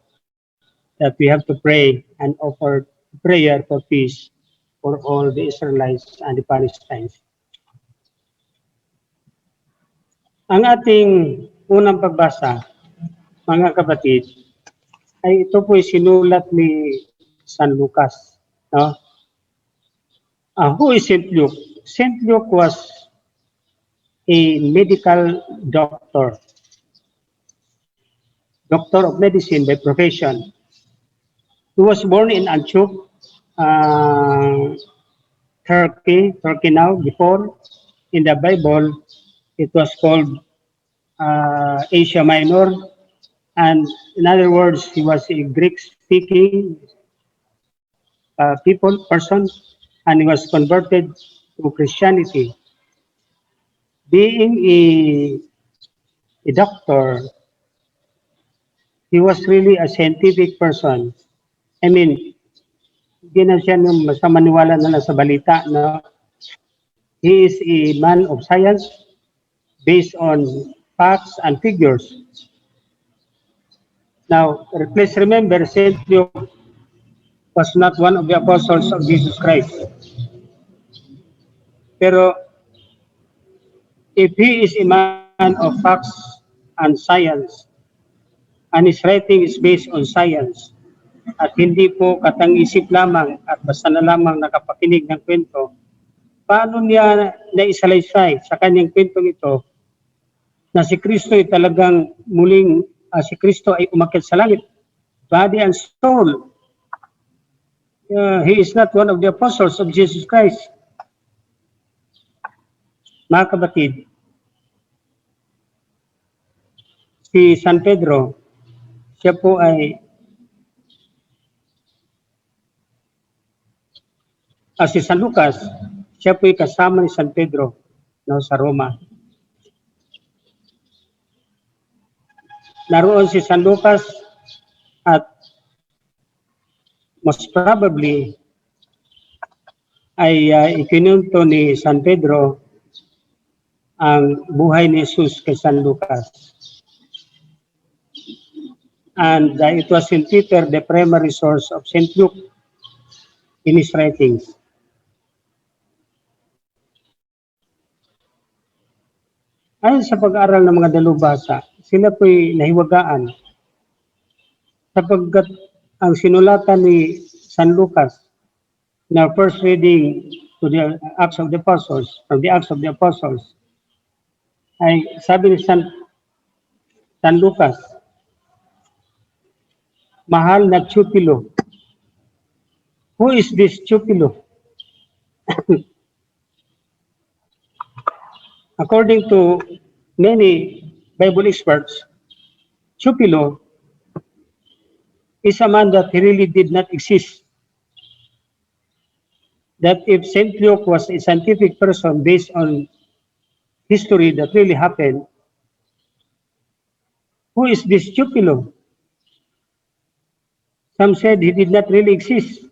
that we have to pray and offer prayer for peace for all the Israelites and the Palestinians. Ang ating unang pagbasa, mga kapatid, ay ito po sinulat ni San Lucas. No? Who is St. Luke? St. Luke was a medical doctor of medicine by profession. He was born in Antioch, Turkey now. Before, in the Bible, it was called Asia Minor. And in other words, he was a Greek-speaking person, and he was converted to Christianity. Being a doctor, he was really a scientific person. I mean, hindi na siya basta maniwala na lang sa balita. No? He is a man of science based on facts and figures. Now, please remember, St. Luke was not one of the apostles of Jesus Christ. Pero, if he is a man of facts and science, and his writing is based on science, at hindi po katang-isip lamang at basta na lamang nakapakinig ng kwento, paano niya naisalaysay sa kanyang kwentong ito na si Kristo ay talagang muling, si Kristo ay umakyat sa langit, body and soul. He is not one of the apostles of Jesus Christ. Mga kapatid, si San Pedro, siya po ay si San Lucas, siya po ay kasama ni San Pedro, no, sa Roma. Naroon si San Lucas at most probably ay ikinunto ni San Pedro ang buhay ni Jesus kay San Lucas. And it was in Peter the primary source of St. Luke in his writings. Ayon sa pag-aaral ng mga dalubhasa, sila po'y nahiwagaan sapagkat ang sinulatan ni San Lucas na first reading to the Acts of the Apostles, from the Acts of the Apostles, ay sabi ni San Lucas, mahal na Tupilo. Who is this Tupilo? According to many Bible experts, Tupilo is a man that really did not exist. That if St. Luke was a scientific person based on history that really happened, who is this Tupilo? Some said he did not really exist.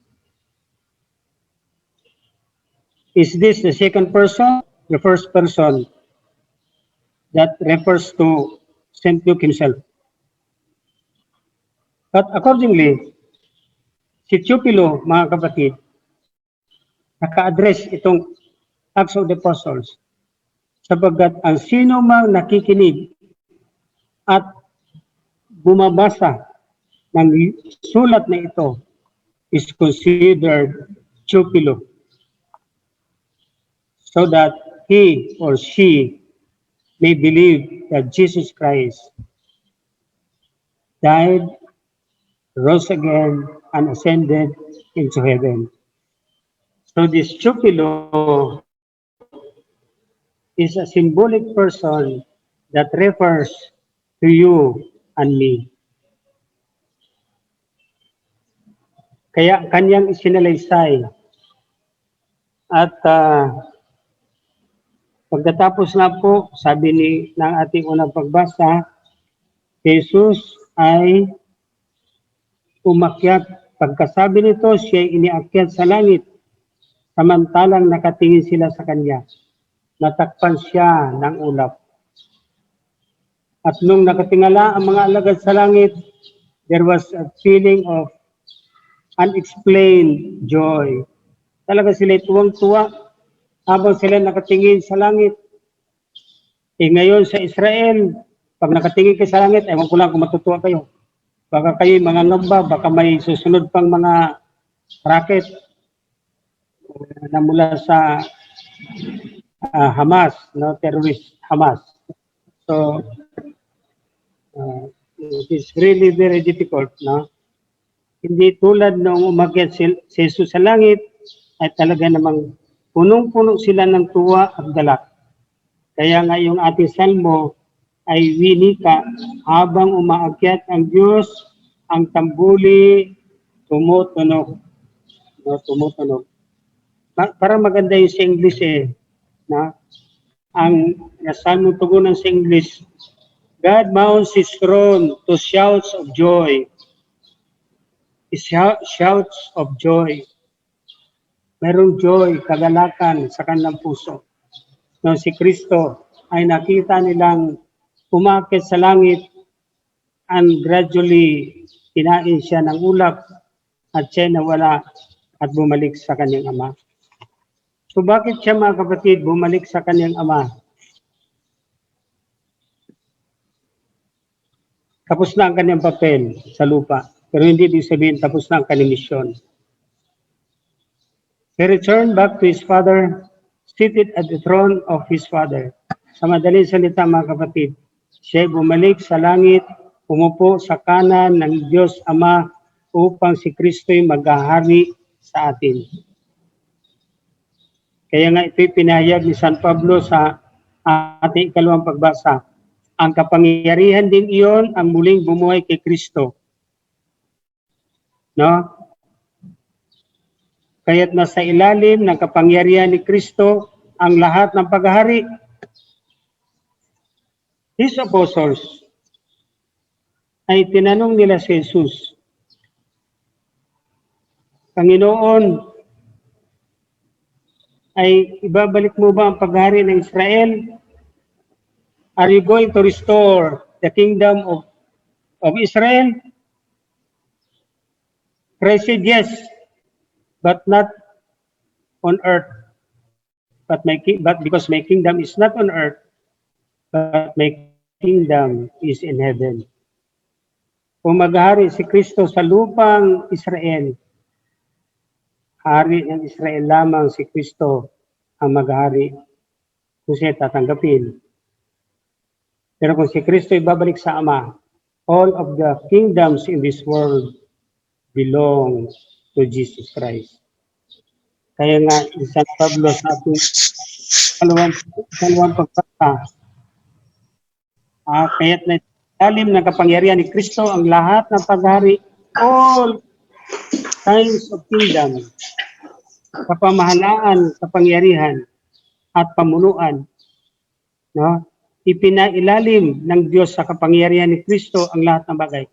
Is this the second person, the first person that refers to St. Luke himself? But accordingly, si Tupilo, mga kapatid, naka-address itong Acts of the Apostles sapagkat ang sino mang nakikinig at bumabasa ng sulat na ito is considered Tupilo, so that he or she may believe that Jesus Christ died, rose again, and ascended into heaven. So this Tupilo is a symbolic person that refers to you and me. Kaya kanyang isinalaysay. At pagkatapos na po, sabi ng ating unang pagbasa, Jesus ay umakyat. Pagkasabi nito, siya ay iniakyat sa langit. Samantalang nakatingin sila sa kanya. Natakpan siya ng ulap. At nung nakatingala ang mga alagad sa langit, there was a feeling of unexplained joy. Talaga sila tuwang-tuwa habang sila nakatingin sa langit. Ngayon sa Israel, pag nakatingin kayo sa langit, ewan ko lang kung matutuwa kayo. Baka kayo mga ngamba, baka may susunod pang mga rocket na mula sa Hamas, no, terrorist Hamas. So, it is really very difficult, no? Hindi tulad nung umakyat si Jesus sa langit, ay talaga namang punong-puno sila ng tuwa at galak. Kaya nga yung ating salmo ay winika, habang umaakyat ang Diyos, ang tambuli tumutunog. No, tumutunog. Para maganda yung sa English na ang salmo tugunan sa English, God mounts His throne to shouts of joy. Shouts of joy. Merong joy, kagalakan sa kanilang puso. No, si Kristo ay nakita nilang umakyat sa langit and gradually kinain siya ng ulap at siya nawala at bumalik sa kanyang ama. So bakit siya, mga kapatid, bumalik sa kanyang ama? Tapos na ang kanyang papel sa lupa. Pero hindi ibig sabihin tapos na ang kanyang misyon. He returned back to his father, seated at the throne of his father. Sa madaling salita, mga kapatid, siya bumalik sa langit, umupo sa kanan ng Diyos Ama upang si Kristo'y maghahari sa atin. Kaya nga ito'y pinahayag ni San Pablo sa ating ikalawang pagbasa. Ang kapangyarihan din iyon ang muling bumuhay kay Kristo. No? Kaya't nasa ilalim ng kapangyarihan ni Kristo ang lahat ng paghahari. His apostles ay tinanong nila si Jesus, Panginoon, ay ibabalik mo ba ang paghahari ng Israel? Are you going to restore the kingdom of Israel? Christ said yes, but not on earth. But because my kingdom is not on earth, but my kingdom is in heaven. Kung maghari si Kristo sa lupang Israel, hari ng Israel lamang si Kristo ang maghari kung siya tatanggapin. Pero kung si Kristo ibabalik sa Ama, all of the kingdoms in this world belong to Jesus Christ. Kaya nga, ni San Pablo sa ating kalawang pagbasa, kaya't na ilalim ng kapangyarihan ni Kristo ang lahat ng paghari, all kinds of kingdom, kapamahalaan, kapangyarihan, at pamunuan. No? Ipinailalim ng Diyos sa kapangyarihan ni Kristo ang lahat ng bagay.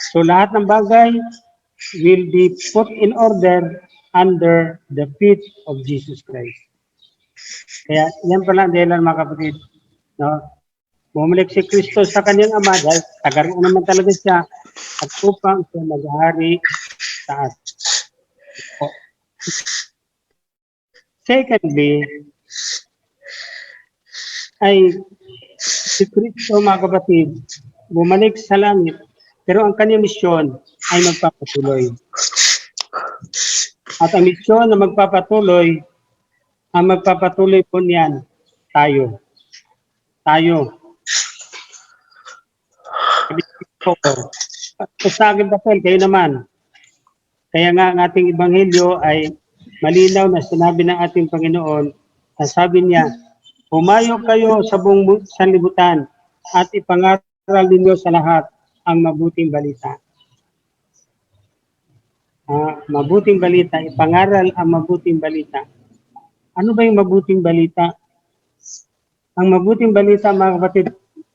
So lahat ng bagay will be put in order under the feet of Jesus Christ. Kaya yan pala ang dahilan mga kapatid. No? Bumalik si Kristo sa kanyang Ama dahil tagaroon naman talaga siya at upang siya maghari sa atin. Secondly, ay si Kristo mga kapatid, bumalik sa langit, pero ang kanyang misyon ay magpapatuloy. At ang misyon na magpapatuloy, ang magpapatuloy po niyan, tayo. Tayo. Sa akin pa kayo naman. Kaya nga ang ating ebanghelyo ay malinaw na sinabi ng ating Panginoon, na sabi niya, humayo kayo sa buong sanlibutan at ipangaral ninyo sa lahat ang mabuting balita. Mabuting balita, ipangaral ang mabuting balita. Ano ba yung mabuting balita? Ang mabuting balita, mga kapatid,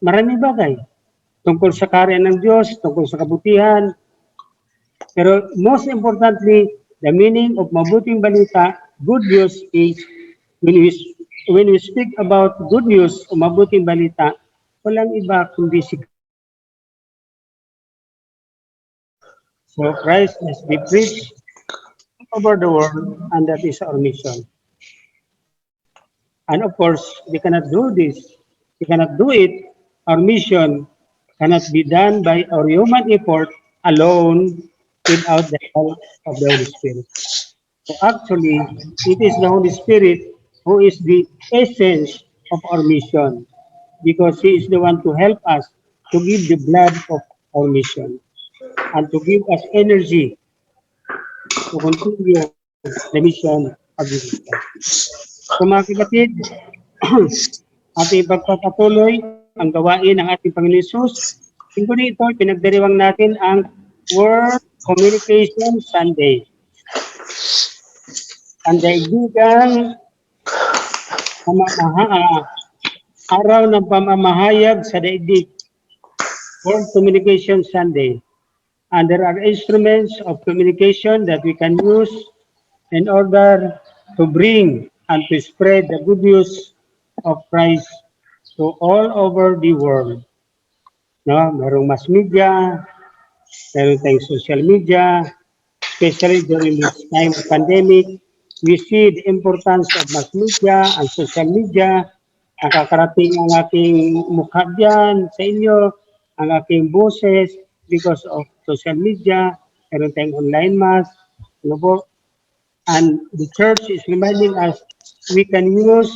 maraming bagay. Tungkol sa kaharian ng Diyos, tungkol sa kabutihan. Pero most importantly, the meaning of mabuting balita, good news is, when we speak about good news o mabuting balita, walang iba kundi si So Christ must be preached over the world, and that is our mission. And of course, we cannot do this. We cannot do it. Our mission cannot be done by our human effort alone without the help of the Holy Spirit. So actually, it is the Holy Spirit who is the essence of our mission, because He is the one to help us to give the blood of our mission and to give us energy to continue the mission of Jesus Christ. So mga kapatid, ating pagpapatuloy ang gawain ng ating Panginoon Hesus. Linggo nito, pinagdiriwang natin ang World Communication Sunday. Ang daigdigang araw ng pamamahayag sa daigdig. World Communication Sunday. And there are instruments of communication that we can use in order to bring and to spread the good news of Christ to all over the world. No, merong mass media, meron tayong social media, especially during this time of pandemic. We see the importance of mass media and social media. Nakakarating ang aking mukha dyan sa inyo, ang aking boses because of social media. Meron tayong online mass. Ano po? And the church is reminding us we can use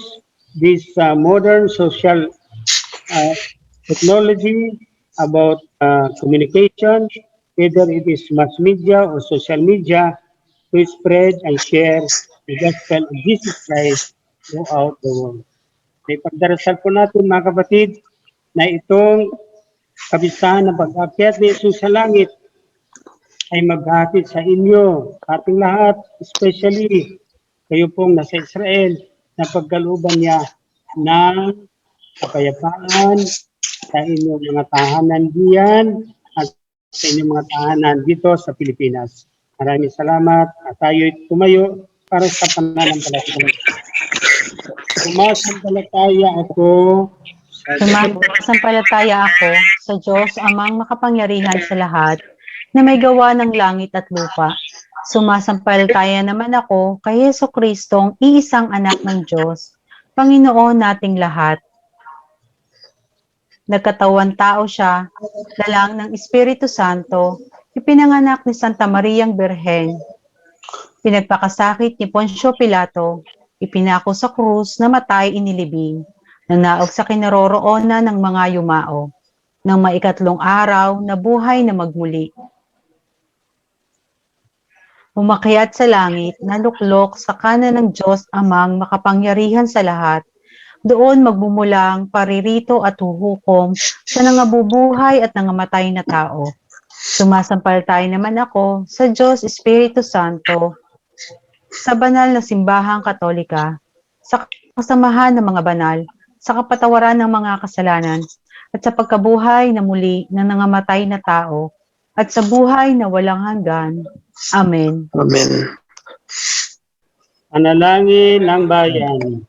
this modern social technology about communication, whether it is mass media or social media, to spread and share the gospel of Jesus Christ throughout the world. May pagdarasal po natin mga kapatid na itong kabisahan ng pag-akyat ni Jesus sa langit ay maghatid sa inyo, ating lahat, especially kayo pong nasa Israel, na pagkalooban niya ng kapayapaan sa inyong mga tahanan diyan at sa inyong mga tahanan dito sa Pilipinas. Maraming salamat at tayo'y tumayo para sa pananampalataya. Sumasampalataya ako sa Diyos, Amang makapangyarihan sa lahat, na may gawa ng langit at lupa. Sumasampalataya naman ako kay Jesucristong iisang anak ng Diyos, Panginoon nating lahat. Nagkatawan tao siya, lalang ng Espiritu Santo, ipinanganak ni Santa Mariang Birhen, pinagpakasakit ni Poncio Pilato, ipinako sa krus, namatay inilibing, nanaog sa kinaroroonan ng mga yumao, ng maikatlong araw na buhay na magmuli. Umakyat sa langit, naluklok sa kanan ng Diyos Amang makapangyarihan sa lahat. Doon magmumulang paririto at huhukom sa nangabubuhay at nangamatay na tao. Sumasampalataya naman ako sa Diyos Espiritu Santo, sa banal na simbahang katolika, sa kasamahan ng mga banal, sa kapatawaran ng mga kasalanan, at sa pagkabuhay na muli ng nangamatay na tao, at sa buhay na walang hanggan. Amen. Amen. Panalangin ng bayan.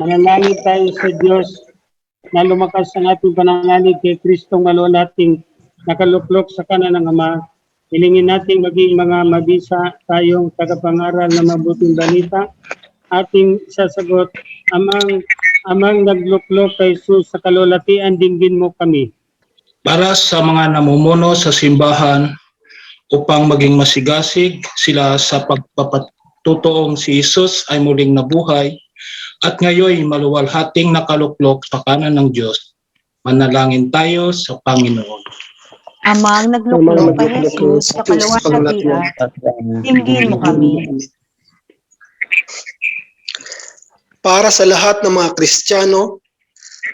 Manalangin tayo sa Diyos na lumakas ang ating pananalig kay Kristong maluwalhating nakaluklok sa kanan ng Ama. Hilingin natin maging mga mabisa tayong tagapangaral na mabuting balita. Ating sasagot, Amang nagluklok kay Jesus sa kalulatian, dinggin mo kami. Para sa mga namumuno sa simbahan upang maging masigasig sila sa pagpapatutoong si Jesus ay muling nabuhay at ngayon maluwalhating nakaluklok sa kanan ng Diyos. Manalangin tayo sa Panginoon. Amang nagluklok kay Jesus sa kaluwalhatian, dinggin mo kami. Para sa lahat ng mga Kristiyano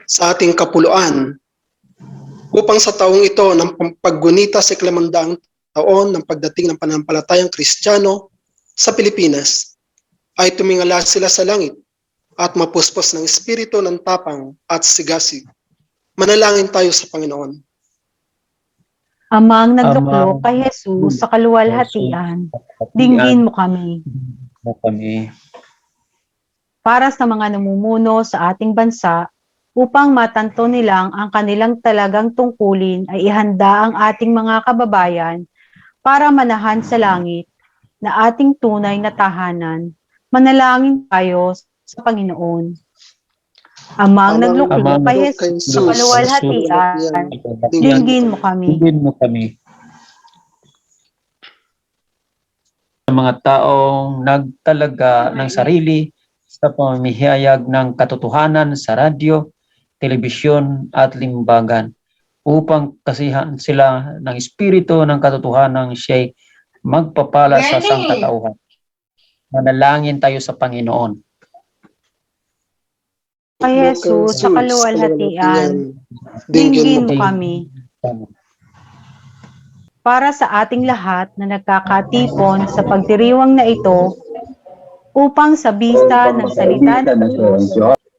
sa ating kapuluan, upang sa taong ito ng paggunita sa ikalimandang taon ng pagdating ng pananampalatayang Kristiyano sa Pilipinas, ay tumingala sila sa langit at mapuspos ng espiritu ng tapang at sigasig. Manalangin tayo sa Panginoon. Amang nagluklok kay Jesus sa kaluwalhatian, dinggin mo kami. Para sa mga namumuno sa ating bansa, upang matanto nilang ang kanilang talagang tungkulin ay ihanda ang ating mga kababayan para manahan sa langit na ating tunay na tahanan. Manalangin tayo sa Panginoon. Amang nagluklok kay Jesus sa kaluwalhatian, dinggin mo kami. Sa mga taong nagtalaga ng sarili sa pamamihayag ng katotohanan sa radyo, telebisyon at limbagan upang kasihan sila ng espiritu ng katotohanan siya'y magpapala sa sangkatauhan. Manalangin tayo sa Panginoon. Kay Jesus sa kaluwalhatian, dinggin mo kami. Para sa ating lahat na nagkakatipon sa pagdiriwang na ito, upang sa bisa ng salita ng Diyos,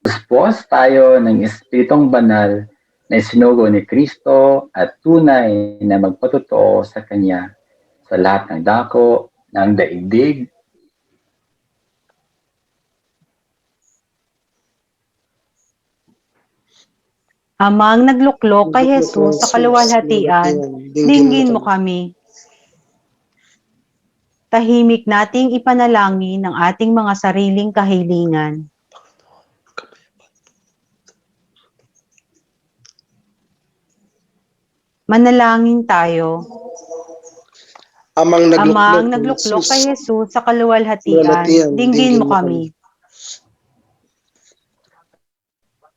Puspos tayo ng Espiritong Banal na isinugo ni Kristo at tunay na magpatotoo sa Kanya sa lahat ng dako ng daigdig. Amang nagluklok kay Jesus sa kaluwalhatian, dinggin mo kami. Tahimik nating ipanalangin ang ating mga sariling kahilingan. Manalangin tayo. Amang nagluklok kay Jesus sa kaluwalhatian, dinggin mo kami.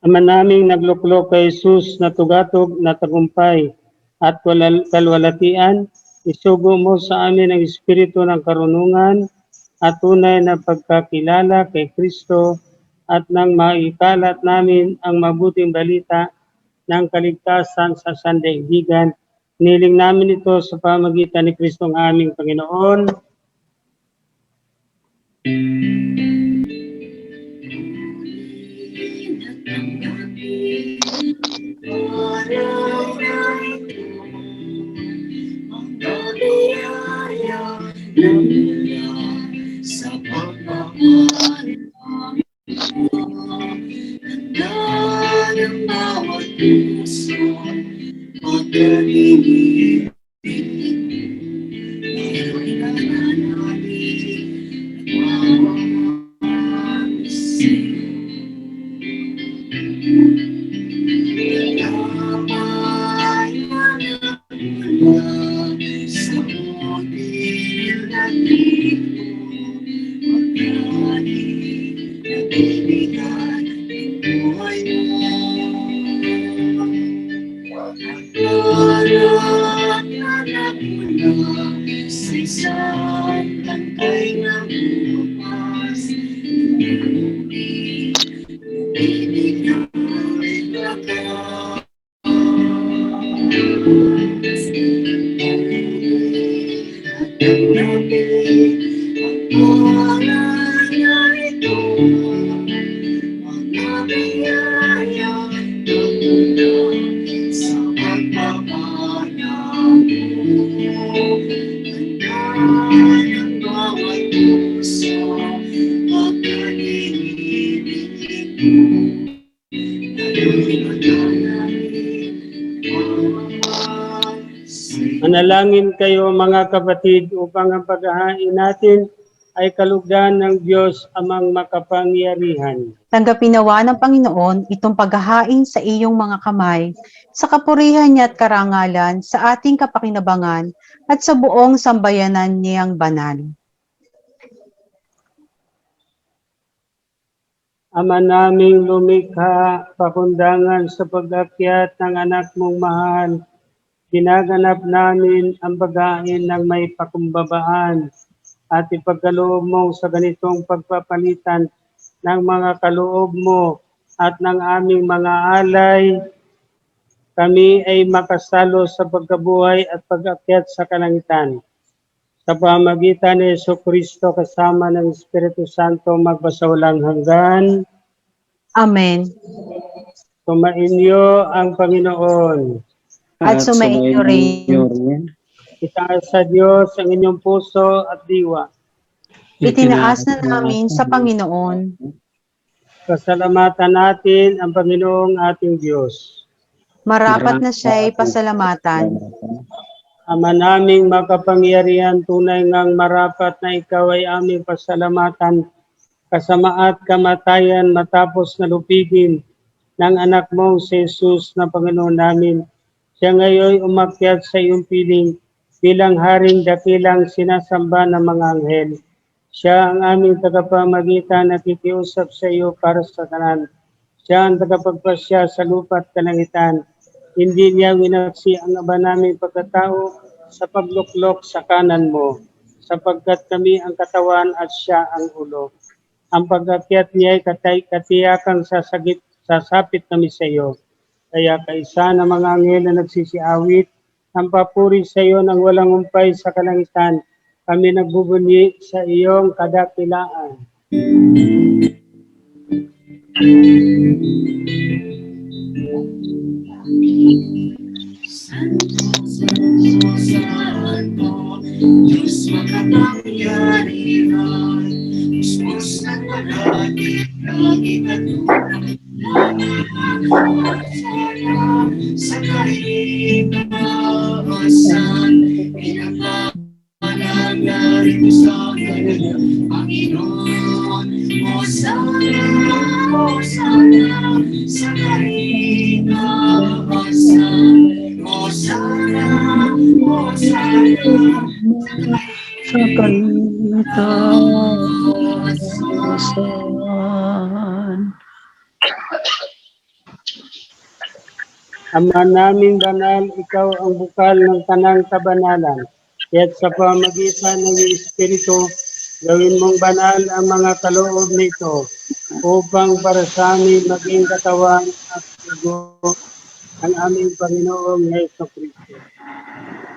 Ama naming nagluklok kay Jesus na tugatog na tagumpay at kalwalatian, isugo mo sa amin ang espiritu ng karunungan at tunay na pagkakilala kay Kristo at nang maikalat namin ang mabuting balita ng kaligtasan sa sandaigdigan. Niling namin ito sa pamagitan ni Kristo ang aming Panginoon. Sa pagmamahal ng bawat puso pag-ibig mayro'y nananalig nagmamahal sa'yo. Napayanan mula sa mundil na dito magkaling nabibigay ng buhay mo. Para Manalangin kayo mga kapatid upang ang paghahain natin ay kalugdan ng Diyos amang makapangyarihan. Tanggapin nawa ng Panginoon itong paghahain sa iyong mga kamay, sa kapurihan niya at karangalan, sa ating kapakinabangan, at sa buong sambayanan niyang banal. Ama naming lumikha, pakundangan sa pag-akyat ng anak mong mahal, ginaganap namin ang paghahain ng may pakumbabaan at ipagkaloob mo sa ganitong pagpapalitan ng mga kaloob mo at ng aming mga alay, kami ay makasalo sa pagkabuhay at pag-akyat sa kalangitan. Sa pamagitan ni Jesucristo kasama ng Espiritu Santo magpasawalang hanggan. Amen. Sumainyo ang Panginoon. At sumainyo rin. Itaas sa Diyos ang inyong puso at diwa. Itinaas na namin sa Panginoon. Pasalamatan natin ang Panginoong ating Diyos. Marapat na siya'y pasalamatan. Ama naming makapangyarihan, tunay ngang marapat na ikaw ay aming pasalamatan kasama at kamatayan matapos na lupigin ng anak mong si Jesus na Panginoon namin. Siya ngayon umakyat sa iyong piling bilang haring dakilang sinasamba ng mga anghel. Siya ang aming tagapamagitan na kikiusap sa iyo para sa kanan. Siya ang tagapagpasya sa lupa at kalangitan. Hindi niya winaksi ang aba naming pagkatao sa pagluklok sa kanan mo, sapagkat kami ang katawan at siya ang ulo. Ang pag-akyat niya ay katiyakang sasapit kami sa iyo. Kaya kaisa ng mga anghel na nagsisiawit, ang papuri sa iyo ng walang umpay sa kalangitan, kami nagbubunyi sa iyong kadakilaan. Diyos makapangyarihan, Diyos ng malagit, lagi katulad, sa kahinasan, pinapanagaling sa kanya, Panginoon, Hosana, sa kahinasan, Hosana, Sa kalitasan. Ama naming banal, ikaw ang bukal ng tanang kabanalan. Kaya't sa pamagitan ng iyong Espiritu, gawin mong banal ang mga kaloob nito upang para sa amin maging katawan at dugo ang aming Panginoong Jesucristo.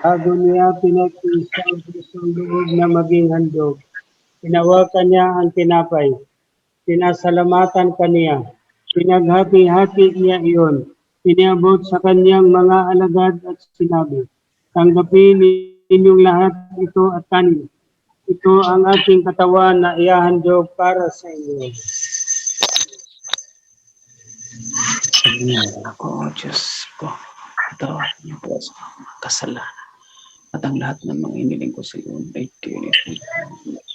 Bago niya pinag-isa ang pusong loob na maging handog, tinawakan niya ang tinapay, pinasalamatan kaniya, pinaghati-hati niya iyon, iniabot sa kanyang mga alagad at sinabi, tanggapin ninyong lahat ito at kanin. Ito ang ating katawan na ihahandog para sa inyo. Ako, Diyos ko, ito niyo po sa mga kasalanan. At ang lahat ng mga iniling ko sa iyo ay tinit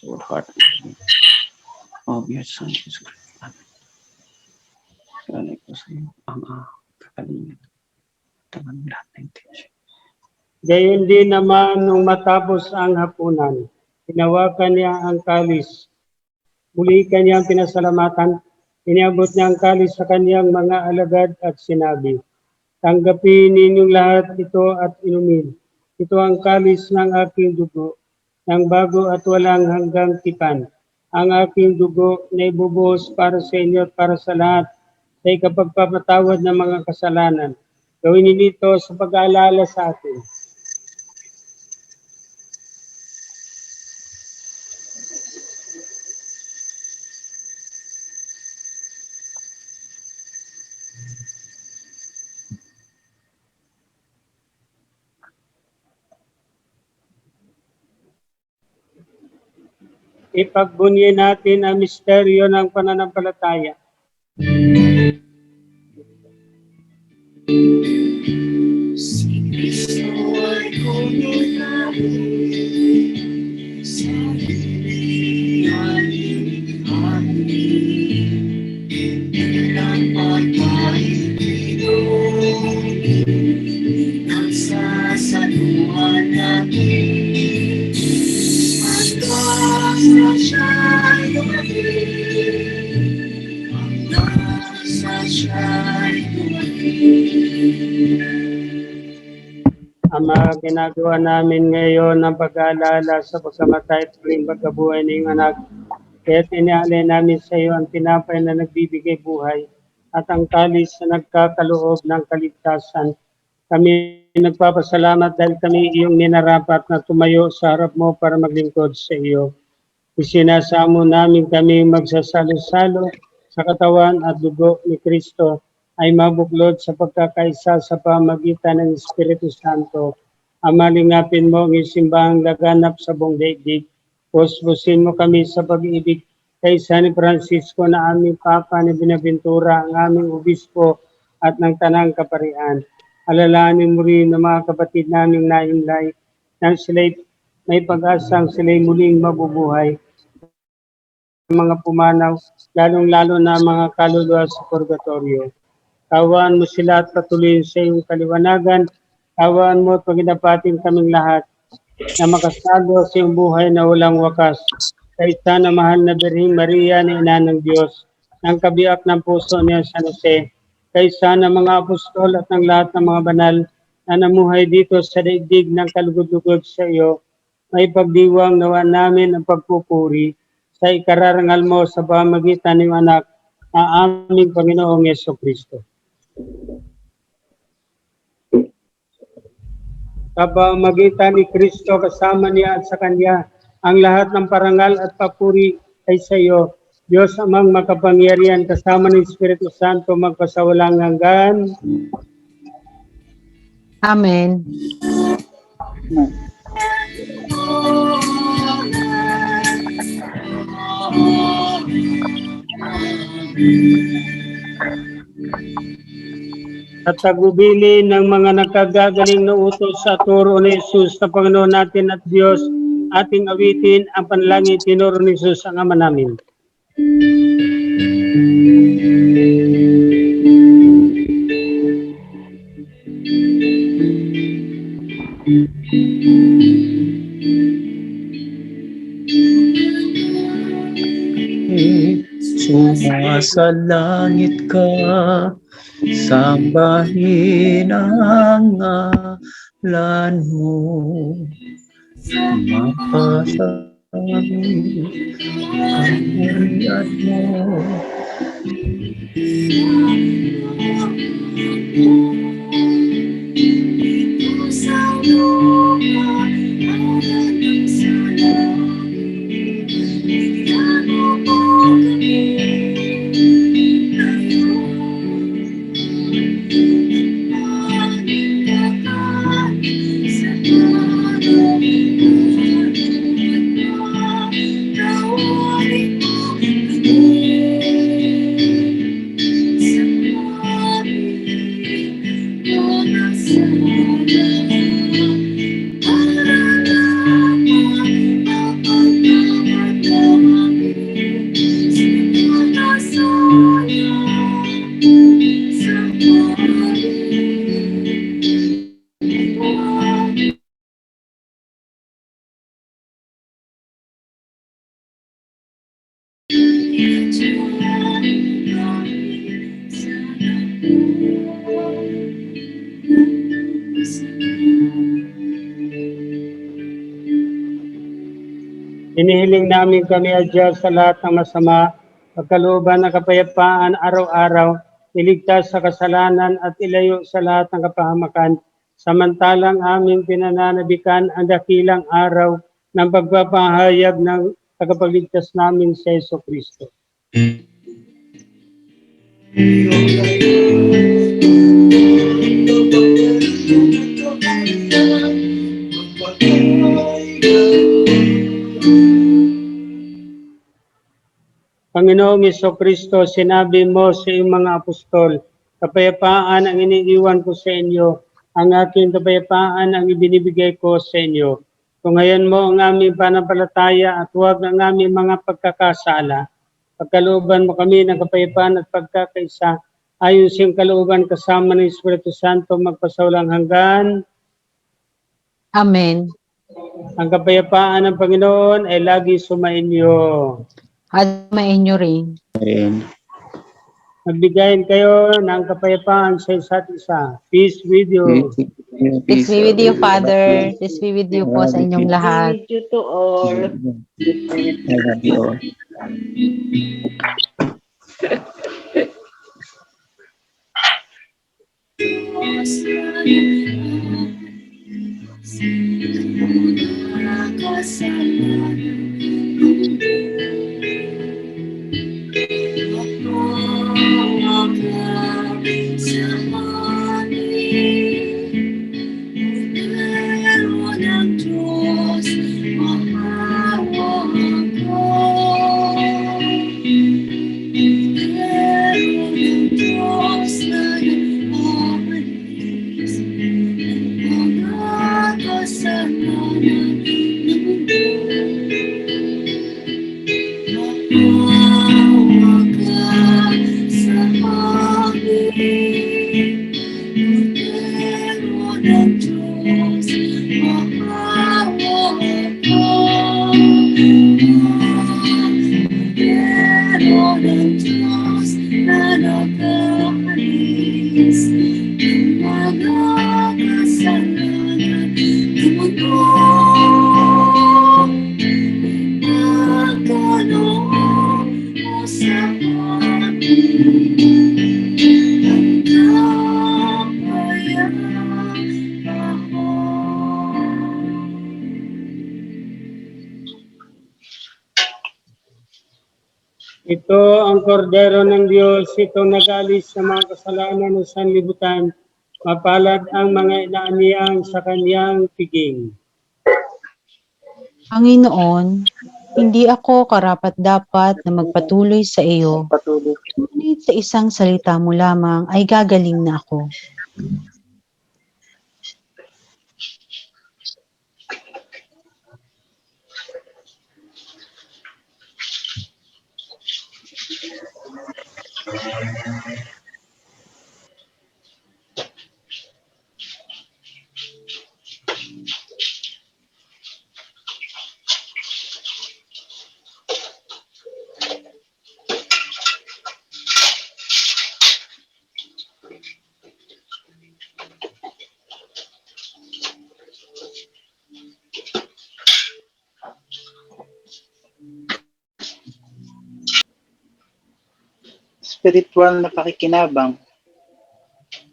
with heart of your Son, Jesus Christ. Amen. Ko sa iyo ang kakalingan at ang lahat ng intention. Gayon din naman nung matapos ang hapunan, tinawakan niya ang kalis. Muli kanyang pinasalamatan, iniabot niya ang kalis sa kanyang mga alagad at sinabi, tanggapin ninyong lahat ito at inumin. Ito ang kalis ng aking dugo, ng bago at walang hanggang tipan. ang aking dugo na ibubuhos para sa inyo at para sa lahat sa ikapagpapatawad ng mga kasalanan. Gawin ninyo ito sa pag-aalala sa atin. Ipagbunyi natin ang misteryo ng pananampalataya. Si Kristo ay kumulari sa hinihingalin amin. Ilang pagkaibino, nagsasaluhan natin. Hanggang sa siya'y dumating, hanggang sa siya'y dumating. Ang mga ginagawa namin ngayon ng pag-aalala sa pagkamatay at muling pagkabuhay ng iyong anak, kaya't iniaalay namin sa iyo ang tinapay na nagbibigay buhay at ang kalis na nagkakaloob ng kaligtasan. Kami nagpapasalamat dahil kami iyong ninarapat na tumayo sa harap mo para maglingkod sa iyo. Isinasamo namin kami magsasalo-salo sa katawan at dugo ni Kristo ay mabuklod sa pagkakaisa sa pamagitan ng Espiritu Santo. Amalingapin mo ang isimbahang laganap sa buong daigdig. Puspusin mo kami sa pag-ibig kay San Francisco na aming Papa ni Binaventura, ang aming Obispo at ng Tanang Kaparian. Alalahanin mo rin ng mga kapatid naming naimlay nang sila'y may pag-asang sila'y muling mabubuhay. Mga pumanaw, lalong-lalo na mga kaluluwa sa purgatorio. Tawaan mo sila at patuloyin sa iyong kaliwanagan. Tawaan mo at paginapatin kaming lahat na makasalo sa iyong buhay na walang wakas. Kaysa na mahal na Birheng Maria na Ina ng Diyos, ng kabiyak ng puso niya San Jose, kaysa na mga apostol at ng lahat ng mga banal na namuhay dito sa daigdig ng kalugod-lugod sa iyo, may pagdiwang nawa namin ang pagpupuri sa ikararangal mo sa pamagitan ng anak na aming Panginoong Yesukristo. Kapamagitan ni Kristo kasama niya at sa Kanya, ang lahat ng parangal at papuri ay sa iyo, Diyos amang makapangyarihan kasama ng Espiritu Santo magpasawalang hanggan. Amen. At tagubili ng mga nagkagagaling na utos sa turo ni Jesus na Panginoon natin at Diyos, ating awitin ang panalangin tinuro ni Jesus ang Ama namin. Sumasalangit ka, sambahin ang ngalan mo. Sumapasabi ang huriat mo. Hinihiling namin kami adya sa lahat ng masama, pagkalooban ng kapayapaan araw-araw, iligtas sa kasalanan at ilayo sa lahat ng kapahamakan, samantalang aming pinananabikan ang dakilang araw ng pagpapahayag ng tagapagligtas namin sa Yeso Kristo. Panginoong Jesucristo, sinabi mo sa iyong mga apostol, kapayapaan ang iniiwan ko sa inyo, ang aking kapayapaan ang ibinibigay ko sa inyo. Kung ngayon mo ang aming panampalataya at huwag ang aming mga pagkakasala, pagkalooban mo kami ng kapayapaan at pagkakaisa, ayon sa iyong kalooban kasama ng Espiritu Santo magpasaulang hanggan. Amen. Ang kapayapaan ng Panginoon ay lagi sumainyo. At mainyo rin. Magbigayin kayo ng kapayapaan sa isa't isa. Peace with you. Peace be with you, Father. Peace be with you po sa inyong lahat. Thank you to all. I love you all. Ito ang kordero ng Diyos, ito nag-alis sa mga kasalanan ng sanlibutan. Mapalad ang mga inaaniyang sa kanyang piging. Panginoon, hindi ako karapat-dapat na magpatuloy sa iyo. Ngunit sa isang salita mo lamang ay gagaling na ako. Spiritual na pakikinabang.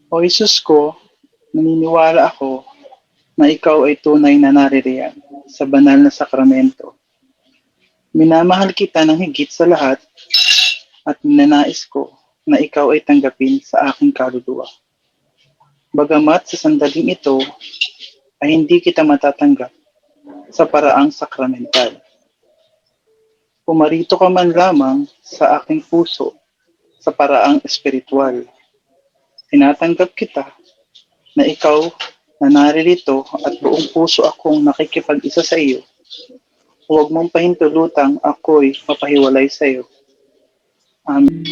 O Isus ko, naniniwala ako na ikaw ay tunay na naririyan sa banal na sakramento. Minamahal kita ng higit sa lahat at ninanais ko na ikaw ay tanggapin sa aking kaluluwa. Bagamat sa sandaling ito ay hindi kita matatanggap sa paraang sakramental. Pumarito ka man lamang sa aking puso sa paraang espiritual. Tinatanggap kita na ikaw na naririto at buong puso akong nakikipag-isa sa iyo. Huwag mong pahintulutang ako'y mapahiwalay sa iyo. Amen.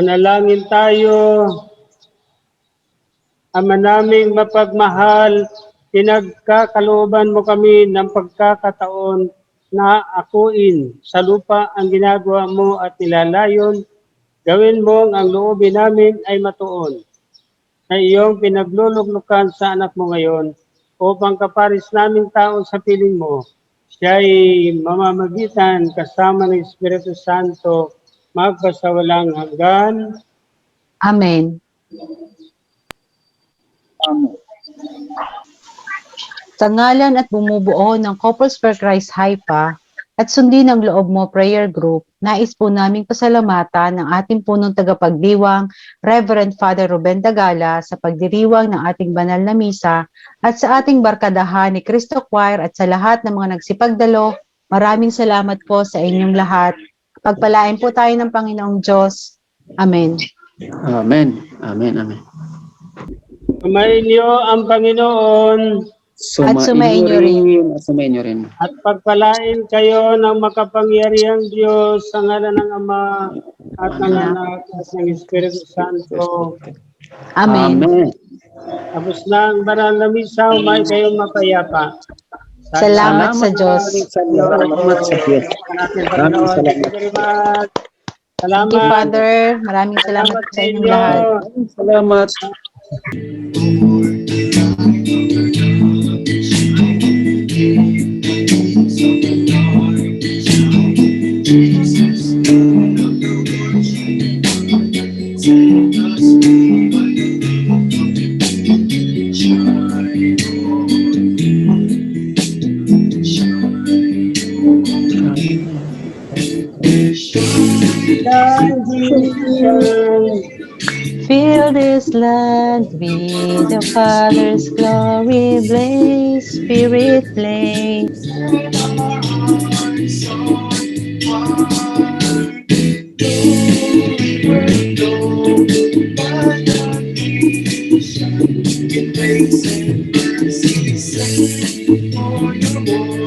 Manalangin tayo. Ama naming mapagmahal, pinagkakalooban mo kami ng pagkakataon na akuin sa lupa ang ginagawa mo at nilalayon. Gawin mong ang loobin namin ay matuon na iyong pinagluluglukan sa anak mo ngayon upang kaparis naming tao sa piling mo. Siya'y mamamagitan kasama ng Espiritu Santo magpasawalang hanggan. Amen. Sa ngalan at bumubuo ng Couples for Christ Haifa at sundin ang loob mo prayer group, nais po naming pasalamatan ng ating punong tagapagdiwang, Reverend Father Ruben Dagala, sa pagdiriwang ng ating banal na misa at sa ating barkadahan ni Cristo Choir at sa lahat ng mga nagsipagdalo. Maraming salamat po sa inyong lahat. Pagpalain po tayo ng Panginoong Diyos. Amen. Amen. Amen. Amen. Sumayin niyo ang Panginoon At sumayin niyo rin. At sumayin niyo rin. at pagpalain kayo ng makapangyarihang Diyos sa ngalan ng Ama at ng Anak at ng Espiritu Santo. Amen. Amen. Tapos na ang banal na misa, umay kayong mapayapa. Salamat sa Diyos. Salamat sa Diyos. Maraming salamat. Thank you very much. Thank you, Salamat. Father. Maraming salamat sa inyong lahat. Salamat. Fill this land with the Father's glory, blaze, Spirit, blaze. Grace and mercy, sing for your word.